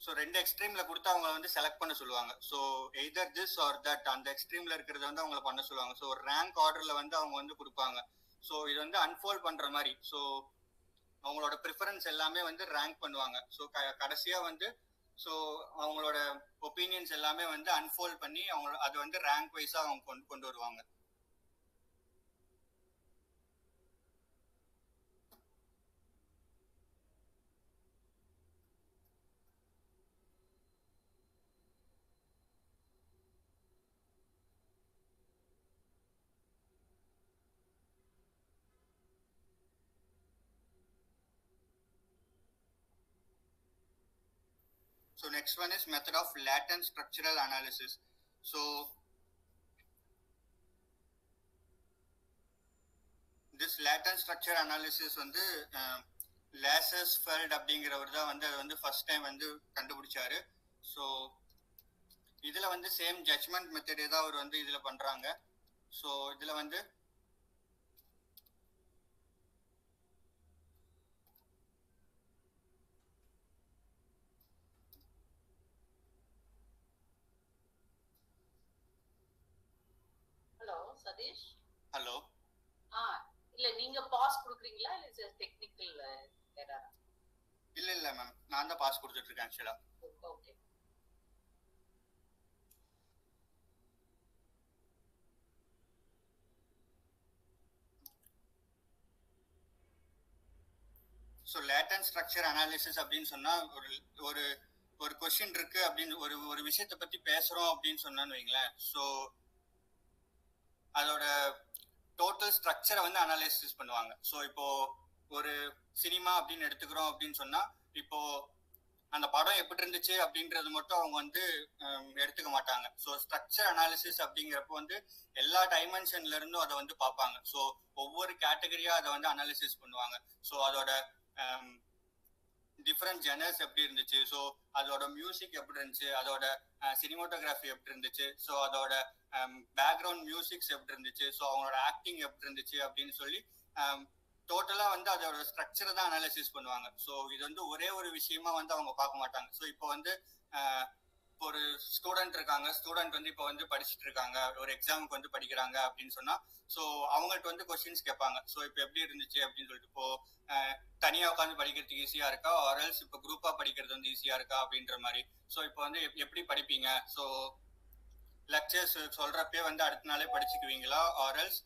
ஸோ 2 எக்ஸ்ட்ரீம்ல கொடுத்து அவங்க வந்து செலக்ட் பண்ண சொல்லுவாங்க. So either this or that, அந்த எக்ஸ்ட்ரீம்ல இருக்கிறத வந்து அவங்கள பண்ண சொல்லுவாங்க. ஸோ ஒரு ரேங்க் ஆர்டர்ல வந்து அவங்க வந்து கொடுப்பாங்க. ஸோ இது வந்து அன்ஃபோல்ட் பண்ற மாதிரி. ஸோ அவங்களோட ப்ரிஃபரன்ஸ் எல்லாமே வந்து ரேங்க் பண்ணுவாங்க. ஸோ கடைசியா வந்து ஸோ அவங்களோட ஒப்பீனியன்ஸ் எல்லாமே வந்து அன்ஃபோல்ட் பண்ணி அவங்க அது வந்து ரேங்க் வைஸா அவங்க கொண்டு வருவாங்க. So next one is method of latent structural analysis. So this latent structure analysis வந்து லேசர்ஸ்ஃபெல்ட் அப்படிங்கிறவர் தான் வந்து அது வந்து ஃபர்ஸ்ட் டைம் வந்து கண்டுபிடிச்சாரு. ஸோ இதுல வந்து சேம் ஜட்ஜ்மெண்ட் மெத்தடே தான் அவர் வந்து இதுல பண்றாங்க. ஸோ இதுல வந்து ஹலோ சதீஷ். ஹலோ. இல்ல நீங்க பாஸ் கொடுக்குறீங்களா இல்ல டெக்னிக்கல் எரரா? இல்ல மேம், நான் தான் பாஸ் கொடுத்துட்டு இருக்கேன் ஆக்சுவலா. Okay. So latent structure analysis அப்படின்னு சொன்னா ஒரு ஒரு கொஸ்டின் இருக்கு அப்படின்னு ஒரு விஷயத்தை பத்தி பேசுறோம் அப்படின்னு சொன்னான்னு வைங்களேன். ஸோ அதோட டோட்டல் ஸ்ட்ரக்சரை வந்து அனாலிசிஸ் பண்ணுவாங்க. ஸோ இப்போ ஒரு சினிமா அப்படின்னு எடுத்துக்கிறோம் அப்படின்னு சொன்னா இப்போ அந்த படம் எப்படி இருந்துச்சு அப்படின்றது மட்டும் அவங்க வந்து எடுத்துக்க மாட்டாங்க. ஸோ ஸ்ட்ரக்சர் அனாலிசிஸ் அப்படிங்கிறப்போ வந்து எல்லா டைமென்ஷன்ல இருந்தும் அதை வந்து பார்ப்பாங்க. ஸோ ஒவ்வொரு கேட்டகரியா அதை வந்து அனாலிசிஸ் பண்ணுவாங்க. ஸோ அதோட டிஃப்ரெண்ட் ஜெனர்ஸ் எப்படி இருந்துச்சு, ஸோ அதோட மியூசிக் எப்படி இருந்துச்சு, அதோட சினிமோட்டோகிராஃபி எப்படி இருந்துச்சு, ஸோ அதோட பேக்ரவுண்ட் மியூசிக்ஸ் எப்படி இருந்துச்சு, ஸோ அவங்களோட ஆக்டிங் எப்படி இருந்துச்சு அப்படின்னு சொல்லி டோட்டலா வந்து அதோட ஸ்ட்ரக்சரை தான் அனாலிசிஸ் பண்ணுவாங்க. ஸோ இது வந்து ஒரே ஒரு விஷயமா வந்து அவங்க பார்க்க மாட்டாங்க. ஸோ இப்போ வந்து ஒரு ஸ்டூடெண்ட் இருக்காங்க, ஸ்டூடெண்ட் வந்து இப்போ வந்து படிச்சுட்டு இருக்காங்க, ஒரு எக்ஸாமுக்கு வந்து படிக்கிறாங்க அப்படின்னு சொன்னா ஸோ அவங்கள்ட்ட வந்து கொஸ்டின்ஸ் கேட்பாங்க. ஸோ இப்போ எப்படி இருந்துச்சு அப்படின்னு சொல்லிட்டு, இப்போ தனியா உட்காந்து படிக்கிறதுக்கு ஈஸியா இருக்கா, ஆர்எல்ஸ் இப்போ குரூப்பா படிக்கிறது வந்து ஈஸியா இருக்கா அப்படின்ற மாதிரி. ஸோ இப்போ வந்து எப்படி படிப்பீங்க, ஸோ லெக்சர்ஸ் சொல்றப்பே வந்து அடுத்த நாளே படிச்சுக்குவீங்களா, ஆர்எல்ஸ்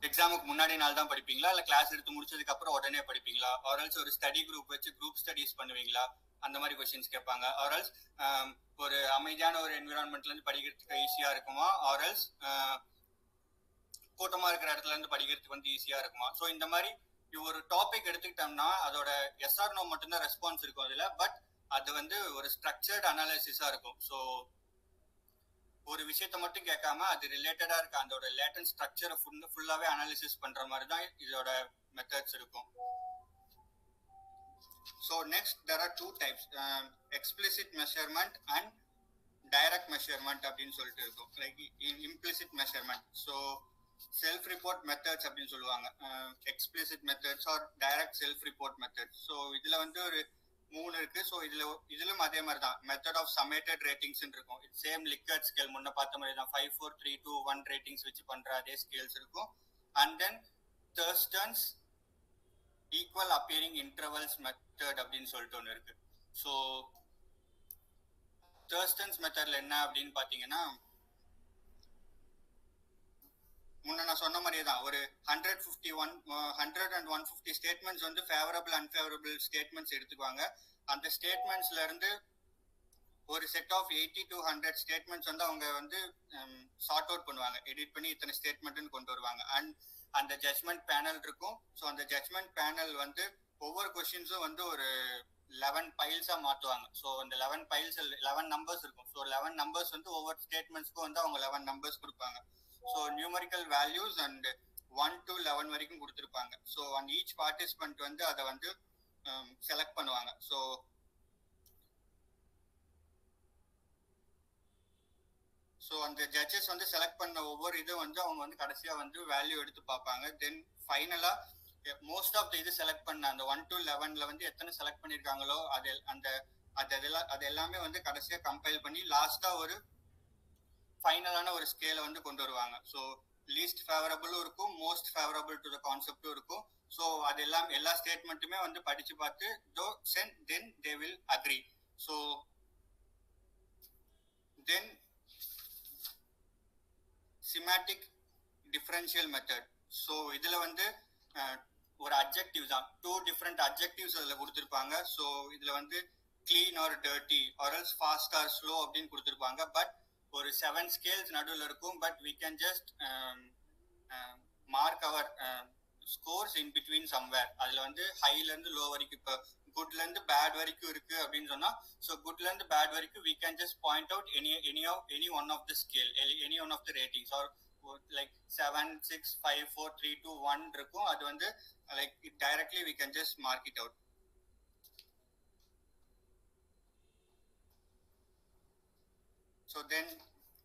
எக்ஸாமுக்கு முன்னாடி நாள் தான் படிப்பீங்களா, இல்லை கிளாஸ் எடுத்து முடிச்சதுக்கு அப்புறம் உடனே படிப்பீங்களா, ஆர்எல்ஸ் ஒரு ஸ்டடி குரூப் வச்சு குரூப் ஸ்டடிஸ் பண்ணுவீங்களா, அந்த மாதிரி கொஸ்டின்ஸ் கேட்பாங்க. ஆர்எல்ஸ் ஒரு அமைதியான ஒரு என்விரான்மெண்ட்ல இருந்து படிக்கிறதுக்கு ஈஸியா இருக்குமா, ஆர்எல்ஸ் கூட்டமா இருக்கிற இடத்துல இருந்து படிக்கிறதுக்கு வந்து ஈஸியா இருக்குமா. ஸோ இந்த மாதிரி ஒரு டாபிக் எடுத்துக்கிட்டோம்னா அதோட எஸ்ஆர் நோ மட்டும்தான் ரெஸ்பான்ஸ் இருக்கும் அதுல, பட் அது வந்து ஒரு ஸ்ட்ரக்சர்ட் அனாலிசிஸா இருக்கும். ஸோ ஒரு விஷயத்த மட்டும் கேட்காம அது ரிலேட்டடா இருக்க அதோட லேட்டன்ட் ஸ்ட்ரக்சரை ஃபுல்லாவே அனாலிசிஸ் பண்ற மாதிரி தான் இதோட மெத்தட்ஸ் இருக்கும். So next there are two types, explicit measurement and direct measurement அப்படின்னு சொல்லிட்டு இருக்கும். Like implicit measurement. So self report methods அப்படின்னு சொல்லுவாங்க, explicit methods or direct self report methods. So இதுல வந்து ஒரு 3 இருக்கு. ஸோ இதுலும் அதே மாதிரி தான் மெத்தட் ஆஃப் சம்மேட்டட் ரேட்டிங்ஸ் இருக்கும். சேம் லிக்கர்ட் ஸ்கேல் முன்ன பார்த்த மாதிரி தான் 5 4 3 2 1 ரேட்டிங்ஸ் வச்சு பண்ற அதே ஸ்கேல்ஸ் இருக்கும். And then Thurstone's equal appearing intervals method அப்படின்னு சொல்லிட்டு ஒன்று இருக்கு. ஸோ தர்ஸ்டன்ஸ் மெத்தட்ல என்ன அப்படின்னு பாத்தீங்கன்னா, முன்ன நான் சொன்ன மாதிரியே தான் ஒரு 100 and 150 ஸ்டேட்மெண்ட்ஸ் வந்து ஃபேவரபிள் அன்ஃபேவரபிள் ஸ்டேட்மெண்ட்ஸ் எடுத்துக்குவாங்க. அந்த ஸ்டேட்மெண்ட்ஸ்ல இருந்து ஒரு செட் ஆஃப் 80 to 100 ஸ்டேட்மெண்ட்ஸ் வந்து அவங்க வந்து சார்ட் அவுட் பண்ணுவாங்க, எடிட் பண்ணி இத்தனை ஸ்டேட்மெண்ட்னு கொண்டு வருவாங்க. அண்ட் அந்த ஜட்ஜ்மெண்ட் பேனல் இருக்கும். ஸோ அந்த ஜட்ஜ்மெண்ட் பேனல் வந்து ஒவ்வொரு கொஸ்டின்ஸும் வந்து ஒரு 11 பைல்ஸா மாற்றுவாங்க. ஸோ அந்த 11 பைல்ஸ் 11 நம்பர்ஸ் இருக்கும். ஸோ 11 நம்பர்ஸ் வந்து ஒவ்வொரு ஸ்டேட்மெண்ட்ஸ்க்கும் வந்து அவங்க 11 நம்பர்ஸ் கொடுப்பாங்க. So numerical values and 1 to 11 வரைக்கும் கொடுத்துருப்பாங்க. ஸோ அந்த ஈச் பார்ட்டிசிபென்ட் வந்து அதை வந்து செலக்ட் பண்ணுவாங்க. ஸோ அந்த ஜட்ஜஸ் வந்து செலக்ட் பண்ண ஒவ்வொரு இதுவும் வந்து அவங்க வந்து கடைசியா வந்து வேல்யூ எடுத்து பார்ப்பாங்க. தென் ஃபைனலா மோஸ்ட் ஆஃப் த இது செலக்ட் பண்ண அந்த 1 to 11ல வந்து எத்தனை செலக்ட் பண்ணிருக்காங்களோ அது எல்லாமே வந்து கடைசியா கம்பைல் பண்ணி லாஸ்டா ஒரு ஃபைனலான ஒரு ஸ்கேலை வந்து கொண்டு வருவாங்க. ஸோ லீஸ்ட் ஃபேவரபிளும் இருக்கும், மோஸ்ட் ஃபேவரபிள் டு த கான்செப்டும் இருக்கும். ஸோ அது எல்லாம் எல்லா ஸ்டேட்மெண்ட்டுமே வந்து படிச்சு பார்த்து then they will agree. So then semantic differential method. So இதுல வந்து ஒரு அட்ஜெக்டிவ் தான், 2 டிஃப்ரெண்ட் அட்ஜெக்டிவ்ஸ் அதில் கொடுத்துருப்பாங்க. ஸோ இதுல வந்து clean or dirty or else fast or slow அப்படின்னு கொடுத்துருப்பாங்க. பட் ஒரு 7 ஸ்கேல்ஸ் நடுவில் இருக்கும். But we can just mark our scores in between somewhere. அதுல வந்து ஹைல இருந்து லோ வரைக்கும், இப்போ குட்ல இருந்து பேட் வரைக்கும் இருக்கு அப்படின்னு சொன்னா, ஸோ குட்ல இருந்து பேட் வரைக்கும் we can just point out any one of the scale, any one of the ratings, or like 7, 6, 5, 4, 3, 2, 1 இருக்கும். அது வந்து like directly we can just mark it out. So then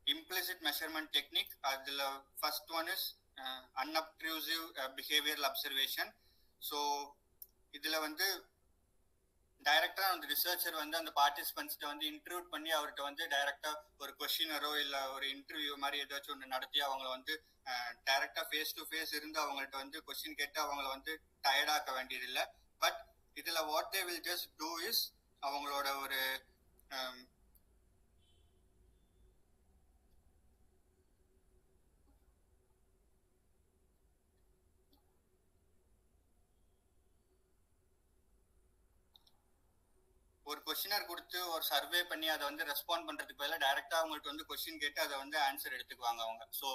implicit measurement technique, அதுல first one is unobtrusive behavioral observation. So இதுல வந்து டைரக்டா அந்த researcher வந்து அந்த பார்ட்டிசிபென்ட்ஸ்ட வந்து இன்டர்வியூ பண்ணி அவர்கிட்ட வந்து டைரக்டா ஒரு கொஸ்டினரோ இல்ல ஒரு இன்டர்வியூ மாதிரி ஏதாச்சும் ஒன்று நடத்தி அவங்களை வந்து டைரக்டா ஃபேஸ் டு ஃபேஸ் இருந்து அவங்கள்ட்ட வந்து கொஸ்டின் கேட்டு அவங்கள வந்து டயர்டாக்க வேண்டியது இல்லை. பட் இதுல what they will just do is அவங்களோட ஒரு கொஸ்டினர் கொடுத்து ஒரு சர்வே பண்ணி அதை வந்து ரெஸ்பாண்ட் பண்றதுக்கு பதிலாக டைரக்டா அவங்கள்ட்ட வந்து கொஸ்டின் கேட்டு அதை வந்து ஆன்சர் எடுத்துக்குவாங்க அவங்க. ஸோ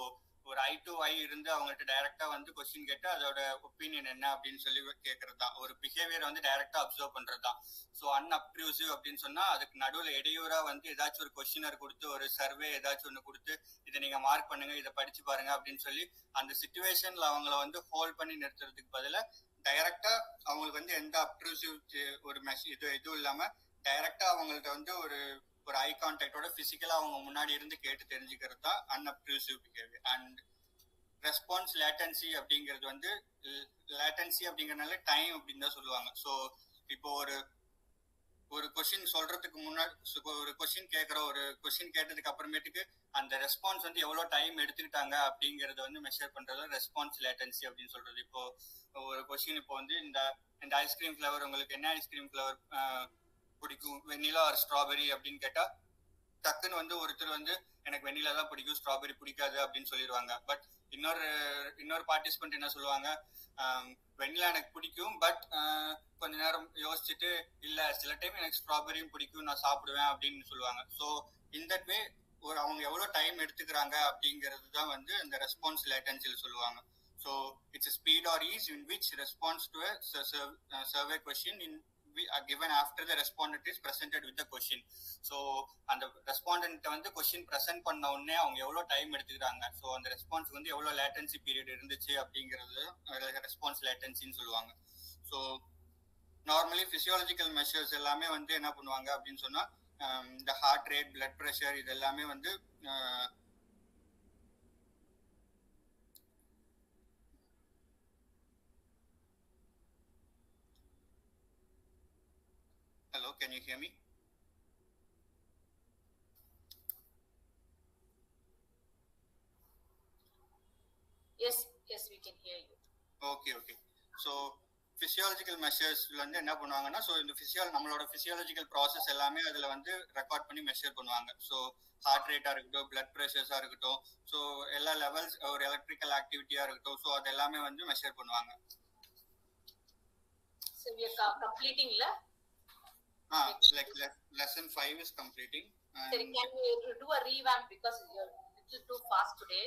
ஒரு ஐ டு ஐ இருந்து அவங்கள்ட்ட டைரக்டா வந்து கொஸ்டின் கேட்டு அதோட ஒப்பீனியன் என்ன அப்படின்னு சொல்லி கேட்கறது தான். ஒரு பிஹேவியர் வந்து டைரக்டா அப்சர்வ் பண்றது தான். ஸோ அன்அப்ட்ரூசிவ் அப்படின்னு சொன்னா அதுக்கு நடுவில் இடையூறா வந்து ஏதாச்சும் ஒரு கொஸ்டினர் கொடுத்து ஒரு சர்வே ஏதாச்சும் ஒன்று கொடுத்து இதை நீங்க மார்க் பண்ணுங்க, இதை படிச்சு பாருங்க அப்படின்னு சொல்லி அந்த சிச்சுவேஷன்ல அவங்கள வந்து ஹோல்ட் பண்ணி நிறுத்துறதுக்கு பதிலாக டைரக்டா அவங்களுக்கு வந்து எந்த அப்ட்ரூசிவ் ஒரு இதுவும் இல்லாம டைரக்டா அவங்கள்ட்ட வந்து ஒரு ஐ கான்டாக்டோட பிசிக்கலா அவங்க முன்னாடி இருந்து கேட்டு தெரிஞ்சுக்கிறது தான் அன்அப்ட்ரூசிவ் பிஹேவியர். அண்ட் ரெஸ்பான்ஸ் லேட்டன்சி அப்படிங்கிறது வந்து லேட்டன்சி அப்படிங்கறதுனால டைம் அப்படின்னு தான் சொல்லுவாங்க. ஸோ இப்போ ஒரு கொஸ்டின் சொல்றதுக்கு முன்னாடி ஒரு கொஸ்டின் கேட்டதுக்கு அப்புறமேட்டுக்கு அந்த ரெஸ்பான்ஸ் வந்து எவ்வளவு டைம் எடுத்துக்கிட்டாங்க அப்படிங்கறத வந்து மெஷர் பண்றது ரெஸ்பான்ஸ் லேட்டன்சி அப்படின்னு சொல்றது. இப்போ ஒரு கொஸ்டின் இப்போ வந்து இந்த ஐஸ்கிரீம் ஃபிளவர் உங்களுக்கு என்ன ஐஸ்கிரீம் ஃபிளவர் பிடிக்கும், வெண்ணிலா ஆர் ஸ்ட்ராபெரி அப்படின்னு கேட்டா டக்குன்னு வந்து ஒருத்தர் வந்து எனக்கு வெண்ணிலா தான் பிடிக்கும், ஸ்ட்ராபெரி பிடிக்காது அப்படின்னு சொல்லிடுவாங்க. பட் இன்னொரு பார்ட்டிசிபென்ட் என்ன சொல்லுவாங்க, வெண்ணிலா எனக்கு பிடிக்கும் பட் கொஞ்ச நேரம் யோசிச்சுட்டு இல்ல சில டைம் எனக்கு ஸ்ட்ராபெரியும் பிடிக்கும் நான் சாப்பிடுவேன் அப்படின்னு சொல்லுவாங்க. ஸோ இந்த வே அவங்க எவ்வளவு டைம் எடுத்துக்கிறாங்க அப்படிங்கிறது தான் வந்து இந்த ரெஸ்பான்ஸ் லேட்டன்சியில் சொல்லுவாங்க. So it's speed or ease in which response to survey question in given after the respondent is presented with the question. So அந்த ரெஸ்பாண்டன்ட் வந்து கொஸ்டின் பிரசன்ட் பண்ண உடனே அவங்க எவ்வளவு டைம் எடுத்துக்கிறாங்க, ஸோ அந்த ரெஸ்பான்ஸ் வந்து எவ்வளவு லேட்டன்சி பீரியட் இருந்துச்சு அப்படிங்கிறது ரெஸ்பான்ஸ் லேட்டன்சின்னு சொல்லுவாங்க. ஸோ நார்மலி பிசியாலஜிக்கல் மெஷர்ஸ் எல்லாமே வந்து என்ன பண்ணுவாங்க அப்படின்னு சொன்னா இந்த ஹார்ட் ரேட், பிளட் ப்ரெஷர் இது எல்லாமே வந்து Hello, can you hear me? Yes, we can hear you. Okay. So physiological மெஷர்ஸ்ல வந்து என்ன பண்ணுவாங்கன்னா, ஸோ இந்த நம்மளோட பிசியாலஜிக்கல் ப்ராசஸ் எல்லாமே அதுல வந்து ரெக்கார்ட் பண்ணி மெஷர் பண்ணுவாங்க. ஸோ ஹார்ட் ரேட்டா இருக்கட்டும், பிளட் ப்ரெஷர்ஸா இருக்கட்டும், ஸோ எல்லா லெவல்ஸ் ஒரு எலக்ட்ரிக்கல் ஆக்டிவிட்டியா இருக்கட்டும், ஸோ அது எல்லாமே வந்து மெஷர் பண்ணுவாங்க. So we are completing la like lesson 5 is completing. Sir, can we do a revamp because you're little too fast today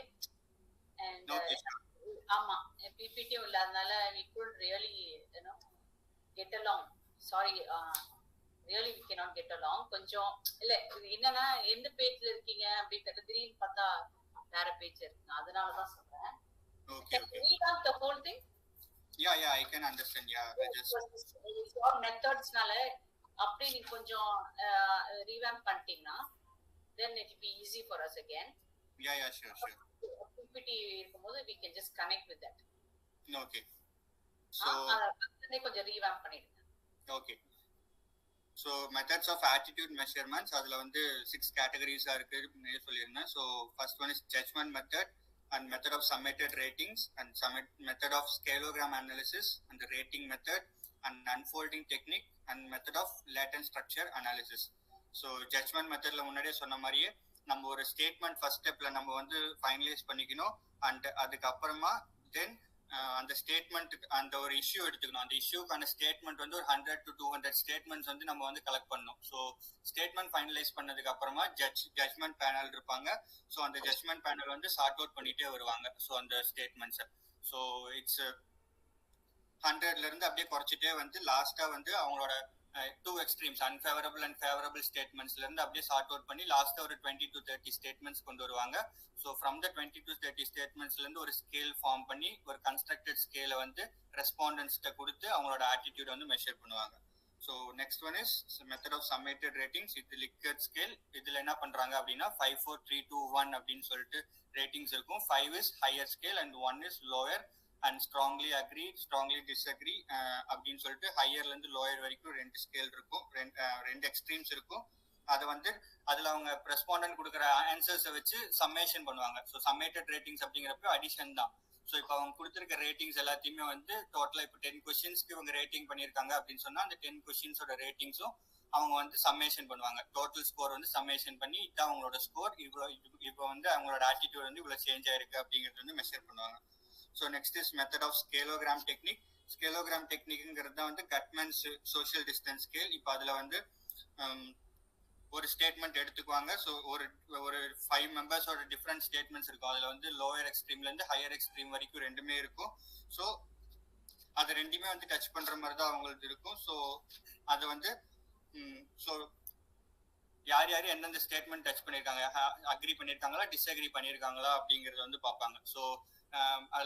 and okay, sure. Amma PPT illadanaala we could really get along. Sorry, really we cannot get along. கொஞ்சம் இல்ல என்னன்னா எந்த பேஜ்ல இருக்கீங்க அப்படி திடீர்னு பார்த்தா வேற பேஜ் இருக்கு, அதனால தான் சொல்றேன். Okay, Can okay. you read out the whole thing? Yeah, I can understand. Yeah, I just your methodsனால அப்படி நீ கொஞ்சம் revamp பண்ணிட்டீங்கன்னா then it will be easy for us again. yeah, sure. PPT இருக்கும்போது we can just connect with that. Okay. So கொஞ்சம் revamp பண்ணிடுங்க. Okay. So methods of attitude measurements அதுல வந்து 6 categories இருக்கு சொல்லிருந்தேன். So first one is judgment method and method of summated ratings and method of scaleogram analysis and the rating method and unfolding technique and method of latent structure analysis. So judgment methodல முன்னாடியே சொன்ன மாதிரியே நம்ம ஒரு statement first ஸ்டெப்ல நம்ம வந்து finalise பண்ணிக்கணும். And அதுக்கப்புறமா தென் அந்த ஸ்டேட்மெண்ட் அந்த ஒரு இஷ்யூ எடுத்துக்கணும். அந்த இஷ்யூக்கான ஸ்டேட்மெண்ட் வந்து ஒரு 100 to 200 ஸ்டேட்மெண்ட்ஸ் வந்து நம்ம வந்து கலெக்ட் பண்ணணும். ஸோ ஸ்டேட்மெண்ட் ஃபைனலைஸ் பண்ணதுக்கு அப்புறமா ஜட்ஜ்மெண்ட் பேனல் இருப்பாங்க. ஸோ அந்த ஜட்ஜ்மெண்ட் பேனல் வந்து சார்ட் அவுட் பண்ணிட்டே வருவாங்க. ஸோ அந்த ஸ்டேட்மெண்ட்ஸை ஸோ இட்ஸ் 100ல இருந்து அப்படியே குறைச்சிட்டே வந்து லாஸ்டா வந்து அவங்களோட two extremes unfavourable and favourable ஸ்டேட்மெண்ட்ஸ்ல இருந்து அப்படியே சார்ட் அவுட் பண்ணி லாஸ்டா ஒரு 20 to 30 ஸ்டேட்மெண்ட்ஸ் கொண்டு வருவாங்க. ஸோ ஃப்ரம் த 20 to 30 ஸ்டேட்மெண்ட்ஸ்ல இருந்து ஒரு ஸ்கேல் ஃபார்ம் பண்ணி ஒரு கன்ஸ்ட்ரக்டட் ஸ்கேலை வந்து ரெஸ்பாண்டன்ஸ்கிட்ட கொடுத்து அவங்களோட ஆட்டிடியூட் வந்து மெஷர் பண்ணுவாங்க. So next one is method of summated ratings. இது லிக்கட் ஸ்கேல். இதுல என்ன பண்றாங்க அப்படின்னா 5 4 3 2 1 அப்படின்னு சொல்லிட்டு ரேட்டிங்ஸ் இருக்கும். 5 is higher scale and 1 is lower and strongly agri strongly disagree அப்படின்னு சொல்லிட்டு ஹையர்ல இருந்து லோயர் வரைக்கும் 2 ஸ்கேல் இருக்கும், 2 எக்ஸ்ட்ரீம்ஸ் இருக்கும். அதை வந்து அதுல அவங்க ரெஸ்பாண்டன்ட் கொடுக்குற ஆன்சர்ஸை வச்சு சம்மேஷன் பண்ணுவாங்க. ஸோ சம்மேட்டட் ரேட்டிங்ஸ் அப்படிங்கிறப்ப அடிஷன் தான். ஸோ இப்போ அவங்க கொடுத்துருக்க ரேட்டிங்ஸ் எல்லாத்தையுமே வந்து டோட்டலா இப்போ 10 கொஸ்டின்ஸ்க்கு இவங்க ரேட்டிங் பண்ணியிருக்காங்க அப்படின்னு சொன்னா அந்த 10 கொஸ்டின்ஸோட ரேட்டிங்ஸும் அவங்க வந்து சம்மேஷன் பண்ணுவாங்க. டோட்டல் ஸ்கோர் வந்து சம்மேஷன் பண்ணி இதான் அவங்களோட ஸ்கோர், இப்போ வந்து அவங்களோட ஆட்டிடியூட் வந்து இவ்வளவு சேஞ்ச் ஆயிருக்கு அப்படிங்கிறது வந்து மெஷர் பண்ணுவாங்க. So next is method of scalogram technique. Scalogram டெக்னிக்ங்கிறது தான் வந்து கட்மன்ஸ் சோஷியல் டிஸ்டன்ஸ் ஸ்கேல். இப்போ அதுல வந்து ஒரு ஸ்டேட்மெண்ட் எடுத்துக்குவாங்க. ஸோ ஒரு 5 மெம்பர்ஸோட டிஃப்ரெண்ட் ஸ்டேட்மெண்ட்ஸ் இருக்கும். அதுல வந்து லோயர் எக்ஸ்ட்ரீம்ல இருந்து ஹையர் எக்ஸ்ட்ரீம் வரைக்கும் ரெண்டுமே இருக்கும். ஸோ அது ரெண்டுமே வந்து டச் பண்ற மாதிரி தான் அவங்களுக்கு இருக்கும். ஸோ அது வந்து ஸோ யார் எந்தெந்த ஸ்டேட்மெண்ட் டச் பண்ணியிருக்காங்க, அக்ரி பண்ணியிருக்காங்களா டிஸ்அக்ரி பண்ணியிருக்காங்களா அப்படிங்கறத வந்து பார்ப்பாங்க. ஸோ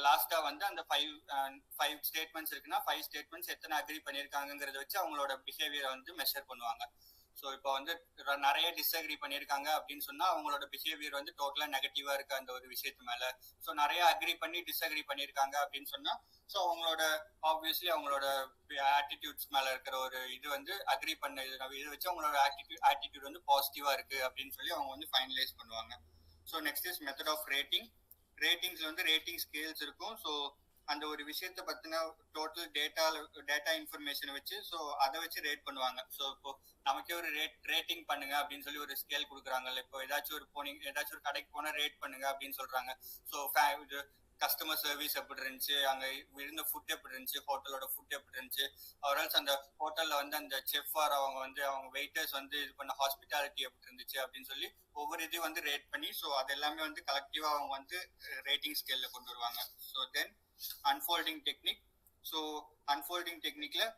லாஸ்டா வந்து அந்த 5 ஸ்டேட்மெண்ட்ஸ் இருக்குன்னா 5 ஸ்டேட்மெண்ட்ஸ் எத்தனை அக்ரி பண்ணியிருக்காங்கிறத வச்சு அவங்களோட பிஹேவியரை வந்து மெஷர் பண்ணுவாங்க. ஸோ இப்போ வந்து நிறைய டிஸ்அக்ரி பண்ணியிருக்காங்க அப்படின்னு சொன்னா அவங்களோட பிஹேவியர் வந்து டோட்டலா நெகட்டிவா இருக்கு அந்த ஒரு விஷயத்து மேல. ஸோ நிறைய அக்ரி பண்ணி டிஸ்அக்ரி பண்ணியிருக்காங்க அப்படின்னு சொன்னா ஸோ அவங்களோட ஆப்வியஸ்லி அவங்களோட ஆட்டிடியூட்ஸ் மேல இருக்கிற ஒரு இது வந்து அக்ரி பண்ண இதை வச்சு அவங்களோட ஆட்டிடியூட் வந்து பாசிட்டிவா இருக்கு அப்படின்னு சொல்லி அவங்க வந்து ஃபைனலைஸ் பண்ணுவாங்க. So next is method of rating. ரேட்டிங்ஸ்ல வந்து ரேட்டிங் ஸ்கேல்ஸ் இருக்கும். ஸோ அந்த ஒரு விஷயத்த பத்தின டோட்டல் டேட்டா இன்ஃபர்மேஷனை வச்சு ஸோ அதை வச்சு ரேட் பண்ணுவாங்க. ஸோ இப்போ நமக்கே ஒரு ரேட்டிங் பண்ணுங்க அப்படின்னு சொல்லி ஒரு ஸ்கேல் கொடுக்குறாங்கல்ல. இப்போ ஏதாச்சும் ஒரு கடைக்கு போனா ரேட் பண்ணுங்க அப்படின்னு சொல்றாங்க. ஸோ கஸ்டமர் சர்வீஸ் எப்படி இருந்துச்சு, அங்க இருந்த ஃபுட் எப்படி இருந்துச்சு, ஹோட்டலோட ஃபுட் எப்படி இருந்துச்சு, அவரால் அந்த ஹோட்டல்ல வந்து அந்த செஃப் அவங்க வந்து அவங்க வெயிட்டர்ஸ் வந்து இது பண்ண ஹாஸ்பிட்டாலிட்டி எப்படி இருந்துச்சு அப்படின்னு சொல்லி ஒவ்வொரு இதையும் வந்து ரேட் பண்ணி ஸோ அது எல்லாமே வந்து கலெக்டிவா அவங்க வந்து ரேட்டிங் ஸ்கேல்ல கொண்டு வருவாங்க. So then unfolding technique. So unfolding technique la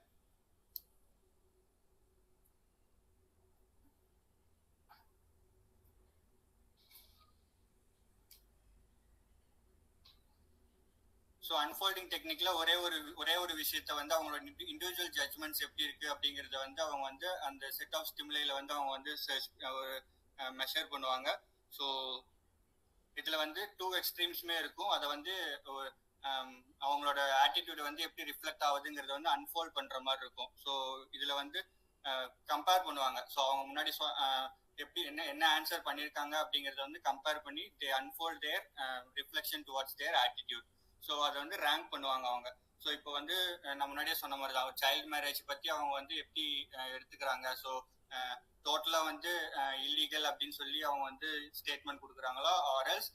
so unfolding டெக்னிக்ல ஒரே ஒரு விஷயத்த வந்து அவங்களோட இண்டிவிஜுவல் ஜட்ஜ்மெண்ட்ஸ் எப்படி இருக்கு அப்படிங்கறத வந்து அவங்க வந்து அந்த செட் ஆஃப் ஸ்டிமுலைல வந்து அவங்க வந்து மெஷர் பண்ணுவாங்க. ஸோ இதுல வந்து 2 எக்ஸ்ட்ரீம்ஸ்மே இருக்கும். அதை வந்து அவங்களோட ஆட்டிடியூட் வந்து எப்படி ரிஃப்ளெக்ட் ஆகுதுங்கிறத வந்து அன்ஃபோல்ட் பண்ற மாதிரி இருக்கும். ஸோ இதுல வந்து கம்பேர் பண்ணுவாங்க. ஸோ அவங்க முன்னாடி எப்படி என்ன ஆன்சர் பண்ணியிருக்காங்க அப்படிங்கறத வந்து கம்பேர் பண்ணி they unfold their reflection towards their attitude. So அதை வந்து ரேங்க் பண்ணுவாங்க அவங்க. ஸோ இப்போ வந்து நான் முன்னாடியே சொன்ன மாதிரி தான் சைல்டு மேரேஜ் பத்தி அவங்க வந்து எப்படி எடுத்துக்கிறாங்க. ஸோ டோட்டலா வந்து இல்லீகல் அப்படின்னு சொல்லி அவங்க வந்து ஸ்டேட்மெண்ட் கொடுக்குறாங்களா, ஆர்எல்ஸ்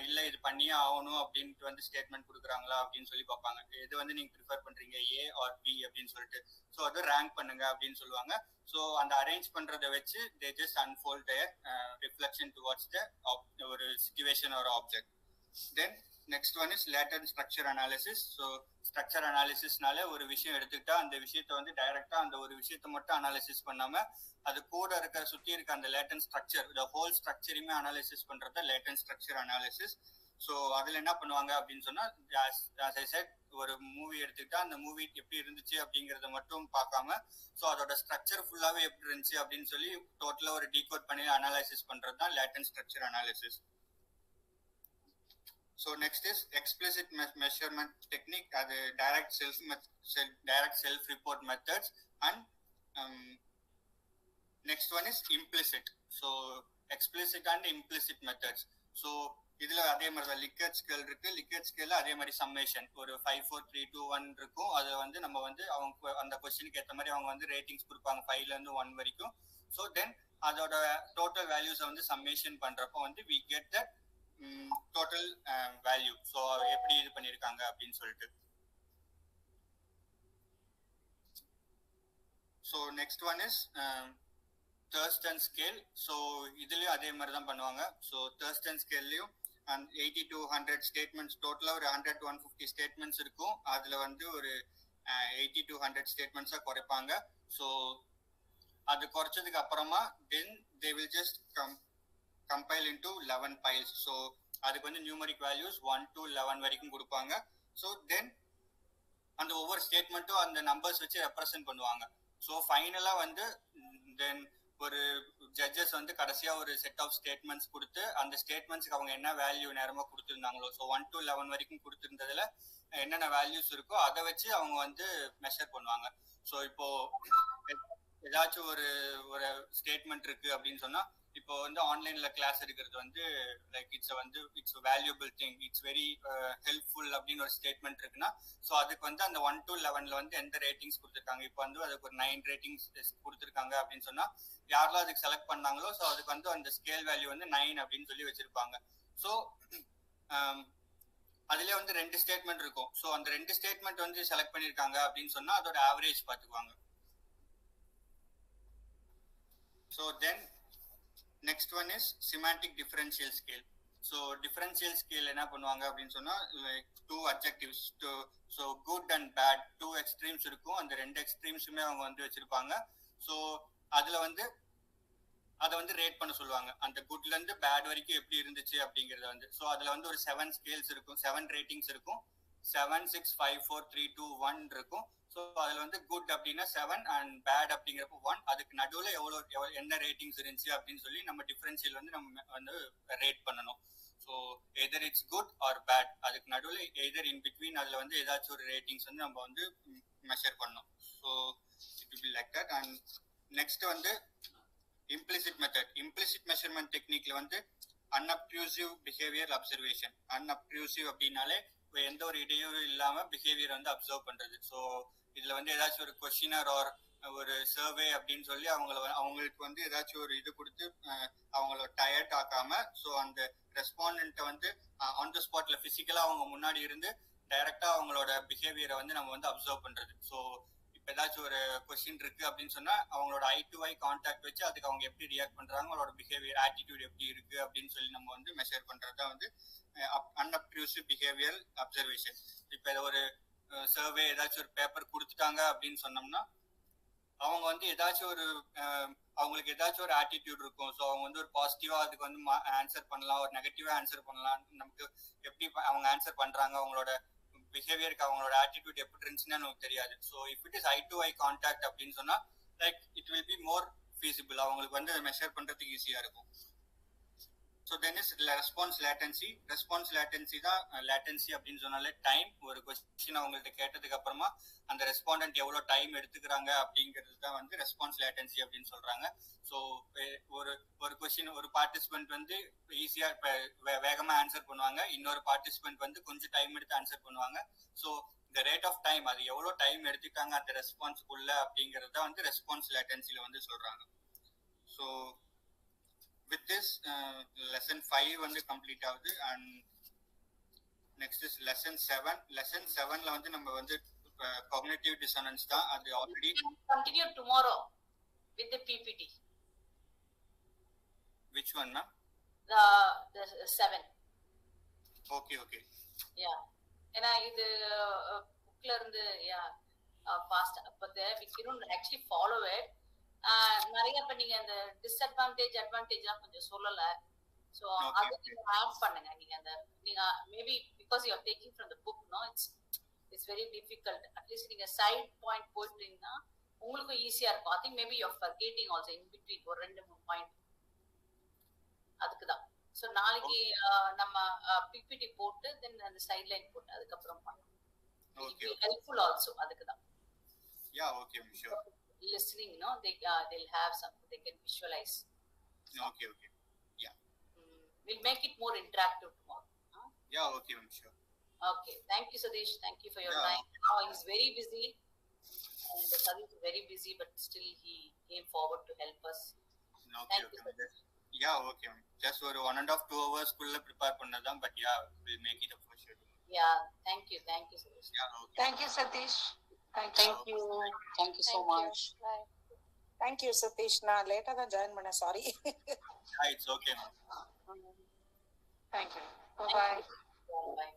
இல்ல இது பண்ணியே ஆகணும் அப்படின்ட்டு வந்து ஸ்டேட்மெண்ட் கொடுக்குறாங்களா அப்படின்னு சொல்லி பார்ப்பாங்க. இது வந்து நீங்க ப்ரிஃபர் பண்றீங்க ஏ ஆர் பி அப்படின்னு சொல்லிட்டு. ஸோ அது ரேங்க் பண்ணுங்க அப்படின்னு சொல்லுவாங்க. ஸோ அந்த அரேஞ்ச் பண்றதை வச்சு they just unfold their reflection towards the ஒரு சிச்சுவேஷன் ஒரு object. Then next one is latent structure analysis. So structure அனாலிசிஸ்னால ஒரு விஷயம் எடுத்துக்கிட்டா அந்த விஷயத்த வந்து டைரக்டா அந்த ஒரு விஷயத்த மட்டும் அனாலிசிஸ் பண்ணாம அது கூட சுத்தி இருக்க அந்த லேட்டன்ட் ஸ்ட்ரக்சர் ஹோல் ஸ்ட்ரக்சரையுமே அனாலிசிஸ் பண்றது லேட்டன்ட் ஸ்ட்ரக்சர் அனாலிசிஸ். ஸோ அதுல என்ன பண்ணுவாங்க அப்படின்னு சொன்னா, as I said, ஒரு மூவி எடுத்துக்கிட்டா அந்த மூவி எப்படி இருந்துச்சு அப்படிங்கறத மட்டும் பார்க்காம, ஸோ அதோட ஸ்ட்ரக்சர் ஃபுல்லாவே எப்படி இருந்துச்சு அப்படின்னு சொல்லி டோட்டலா ஒரு டீகோட் பண்ணி அனலைசிஸ் பண்றது தான் latent structure analysis. So next is explicit measurement technique, அது direct self report methods, and next one is implicit. So explicit and implicit methods. So இதுல அதே மாதிரி தான் லிக்கட் ஸ்கேல் இருக்கு. லிக்கட் ஸ்கேல்ல அதே மாதிரி சம்மேஷன் ஒரு 5 4 3 2 1 இருக்கும். அதை வந்து நம்ம வந்து அவங்க அந்த கொஸ்டினுக்கு ஏற்ற மாதிரி அவங்க வந்து ரேட்டிங்ஸ் கொடுப்பாங்க 5ல இருந்து 1 வரைக்கும். ஸோ தென் அதோட டோட்டல் வேல்யூஸை வந்து சம்மேஷன் பண்றப்போ வந்து we get that total value. So எப்படி இது பண்ணியிருக்காங்க அப்படின்னு சொல்லிட்டு. So next one is Thurston scale. So இதுலயும் அதே மாதிரி தான் பண்ணுவாங்க. ஸோ Thurston scaleலயும் 80 to 100 ஸ்டேட்மெண்ட்ஸ், டோட்டலா ஒரு 100 to 150 ஸ்டேட்மெண்ட்ஸ் இருக்கும். அதுல வந்து ஒரு 80 to 100 ஸ்டேட்மெண்ட்ஸா குறைப்பாங்க. ஸோ அது குறைச்சதுக்கு அப்புறமா தென் they will just compile into 11 piles. So அதுக்கு வந்து நியூமரிக் வேல்யூஸ் 1 to 11 வரைக்கும் கொடுப்பாங்க. ஸோ தென் அந்த ஒவ்வொரு ஸ்டேட்மெண்ட்டும் அந்த நம்பர்ஸ் வச்சு ரெப்ரசென்ட் பண்ணுவாங்க. ஸோ ஃபைனலா வந்து தென் ஒரு ஜட்ஜஸ் வந்து கடைசியா ஒரு செட் ஆஃப் ஸ்டேட்மெண்ட்ஸ் கொடுத்து அந்த ஸ்டேட்மெண்ட்ஸ்க்கு அவங்க என்ன வேல்யூ நேரமா கொடுத்துருந்தாங்களோ, ஸோ 1 to 11 வரைக்கும் கொடுத்துருந்ததுல என்னென்ன வேல்யூஸ் இருக்கோ அதை வச்சு அவங்க வந்து மெஷர் பண்ணுவாங்க. ஸோ இப்போ ஏதாச்சும் ஒரு ஸ்டேட்மெண்ட் இருக்கு அப்படின்னு சொன்னா, இப்போ வந்து ஆன்லைன்ல கிளாஸ் எடுக்கிறது வந்து like it's valuable thing, it's very helpful அப்படின்னு ஒரு ஸ்டேட்மெண்ட் இருக்குன்னா, ஸோ அதுக்கு வந்து அந்த 1 to 11ல வந்து எந்த ரேட்டிங்ஸ் கொடுத்துருக்காங்க, இப்போ வந்து அதுக்கு ஒரு 9 ரேட்டிங்ஸ் கொடுத்துருக்காங்க அப்படின்னு சொன்னா, யாரெல்லாம் அதுக்கு செலக்ட் பண்ணாங்களோ ஸோ அதுக்கு வந்து அந்த ஸ்கேல் வேல்யூ வந்து 9 அப்படின்னு சொல்லி வச்சிருப்பாங்க. ஸோ அதுல வந்து 2 ஸ்டேட்மெண்ட் இருக்கும். ஸோ அந்த 2 ஸ்டேட்மெண்ட் வந்து செலக்ட் பண்ணிருக்காங்க அப்படின்னு சொன்னா அதோட ஆவரேஜ் பார்த்துக்குவாங்க. So then next one is semantic differential scale. So differential scale என்ன பண்ணுவாங்க அப்படின்னு சொன்னா, like 2 adjectives, so good and bad, 2 extremes இருக்கும். அந்த 2 extremesமே அவங்க வந்து வச்சிருப்பாங்க. ஸோ அதுல வந்து அதை வந்து ரேட் பண்ண சொல்லுவாங்க, அந்த குட்ல இருந்து பேட் வரைக்கும் எப்படி இருந்துச்சு அப்படிங்கறத வந்து. ஸோ அதுல வந்து ஒரு 7 ஸ்கேல்ஸ் இருக்கும், 7 ரேட்டிங்ஸ் இருக்கும். 7 6 5 4 3 2 1 இருக்கும். ஸோ அதுல வந்து குட் அப்படின்னா 7 அண்ட் பேட் அப்படிங்கிறப்போ 1. அதுக்கு நடுவில் எவ்வளோ என்ன ரேட்டிங்ஸ் இருந்துச்சு அப்படின்னு சொல்லி நம்ம டிஃபரன்ஷியல் வந்து நம்ம வந்து ரேட் பண்ணணும். So either it's good or bad, அதுக்கு நடுவில் எதர் இன் பிட்வீன் அதில் வந்து ஏதாச்சும் ஒரு ரேட்டிங்ஸ் வந்து நம்ம வந்து மெஷர் பண்ணணும். So it will be like that. And next வந்து இம்ப்ளிசிட் மெத்தட். இம்ப்ளிசிட் மெஷர்மெண்ட் டெக்னிக்ல வந்து அன்அப்ட்ரூசிவ் பிஹேவியர் அப்சர்வேஷன். அன்அப்ட்ரூசிவ் அப்படின்னாலே எந்த ஒரு இடையூறு இல்லாம பிஹேவியர் வந்து அப்சர்வ் பண்றது. ஸோ இதுல வந்து ஏதாச்சும் ஒரு கொஸ்டினர் ஆர் ஒரு சர்வே அப்படின்னு சொல்லி அவங்களுக்கு வந்து ஏதாச்சும் ஒரு இது கொடுத்து அவங்கள டயர்ட் ஆக்காம, ஸோ அந்த ரெஸ்பாண்டன்ட்டை வந்து ஆன் த ஸ்பாட்ல பிசிக்கலா அவங்க முன்னாடி இருந்து டைரக்டா அவங்களோட பிஹேவியரை வந்து நம்ம வந்து அப்சர்வ் பண்றது. ஸோ இப்போ ஏதாச்சும் ஒரு கொஸ்டின் இருக்கு அப்படின்னு சொன்னா அவங்களோட ஐ டு ஐ கான்டாக்ட் வச்சு அதுக்கு அவங்க எப்படி ரியாக்ட் பண்றாங்க, அவங்களோட பிஹேவியர் ஆட்டிடியூட் எப்படி இருக்கு அப்படின்னு சொல்லி நம்ம வந்து மெஷர் பண்றது தான் வந்து அன்அப்ட்ரூசிவ் பிஹேவியர் அப்சர்வேஷன். இப்போ ஒரு சர்வே ஏதாச்சும் ஒரு பேப்பர் கொடுத்துட்டாங்க அப்படின்னு சொன்னோம்னா அவங்க வந்து ஏதாச்சும் ஒரு அவங்களுக்கு ஏதாச்சும் ஒரு ஆட்டிடியூட் இருக்கும். ஸோ அவங்க வந்து ஒரு பாசிட்டிவா அதுக்கு வந்து ஆன்சர் பண்ணலாம், ஒரு நெகட்டிவா ஆன்சர் பண்ணலாம். நமக்கு எப்படி அவங்க ஆன்சர் பண்றாங்க, அவங்களோட பிஹேவியருக்கு அவங்களோட ஆட்டிடியூட் எப்படி இருந்துச்சுன்னு நமக்கு தெரியாது. So if it is eye to eye contact அப்படின்னு சொன்னா like it will be more feasible, அவங்களுக்கு வந்து மெஷர் பண்றதுக்கு ஈஸியா இருக்கும். So then is response latency. Response latency தான் லேட்டன்சி அப்படின்னு சொன்னாலே டைம். ஒரு கொஸ்டின் அவங்கள்ட்ட கேட்டதுக்கு அப்புறமா அந்த ரெஸ்பாண்டன்ட் எவ்வளோ டைம் எடுத்துக்கிறாங்க அப்படிங்கிறது தான் வந்து ரெஸ்பான்ஸ் லேட்டன்சி அப்படின்னு சொல்றாங்க. ஸோ ஒரு கொஸ்டின் ஒரு பார்ட்டிசிபென்ட் வந்து ஈஸியா வேகமா ஆன்சர் பண்ணுவாங்க, இன்னொரு பார்ட்டிசிபென்ட் வந்து கொஞ்சம் டைம் எடுத்து ஆன்சர் பண்ணுவாங்க. ஸோ இந்த ரேட் ஆஃப் டைம், அது எவ்வளோ டைம் எடுத்துக்காங்க அந்த ரெஸ்பான்ஸ்க்குள்ள அப்படிங்கிறது தான் வந்து ரெஸ்பான்ஸ் லேட்டன்சில வந்து சொல்றாங்க. ஸோ with this lesson 5 வந்து கம்ப்ளீட் ஆகுது. And next is lesson 7. lesson 7ல வந்து நம்ம வந்து cognitive dissonance தான். அது already continue tomorrow with the PPT. which one ma'am? the 7. okay yeah, ஏன்னா இது புக்ல இருந்து பாஸ்ட் அப்ப we couldn't actually follow it. நிறைய இப்ப நீங்க அந்த டிஸ்அட்வான்டேஜ் அட்வான்டேஜ் எல்லாம் கொஞ்சம் சொல்லல. ஸோ Okay, அது நீங்க ஆட் பண்ணுங்க. நீங்க அந்த நீங்க maybe because you are taking from the book no it's very difficult. At least நீங்க சைட் பாயிண்ட் போயிட்டீங்கன்னா உங்களுக்கும் ஈஸியா இருக்கும். I think maybe you are forgetting also in between ஒரு 2-3 பாயிண்ட். அதுக்குதான். ஸோ நாளைக்கு நம்ம பிபிடி போட்டு தென் அந்த சைட் லைன் போட்டு அதுக்கப்புறம் பண்ணலாம். Okay, helpful also. அதுக்குதான். Yeah, okay, sure. Listening, no, they'll have something they can visualize. Okay, yeah. We'll make it more interactive tomorrow. Huh? Yeah, okay, sure. Okay, thank you, Sadish. Thank you for your Yeah. time. Now he's very busy, and Sadish is very busy, but still he came forward to help us. Okay, Thank you, Sadish. Yeah, okay. Just for 1.5-2 hours kulla prepare pannadam, but yeah, we'll make it up for sure. Yeah, thank you, Sadish. Yeah, okay. Thank you, Satish. Thank you. Thank you so much. Bye. Thank you, Satish. Na later than join mana, sorry. Yeah, it's okay, ma'am. Thank you. Bye-bye. Bye.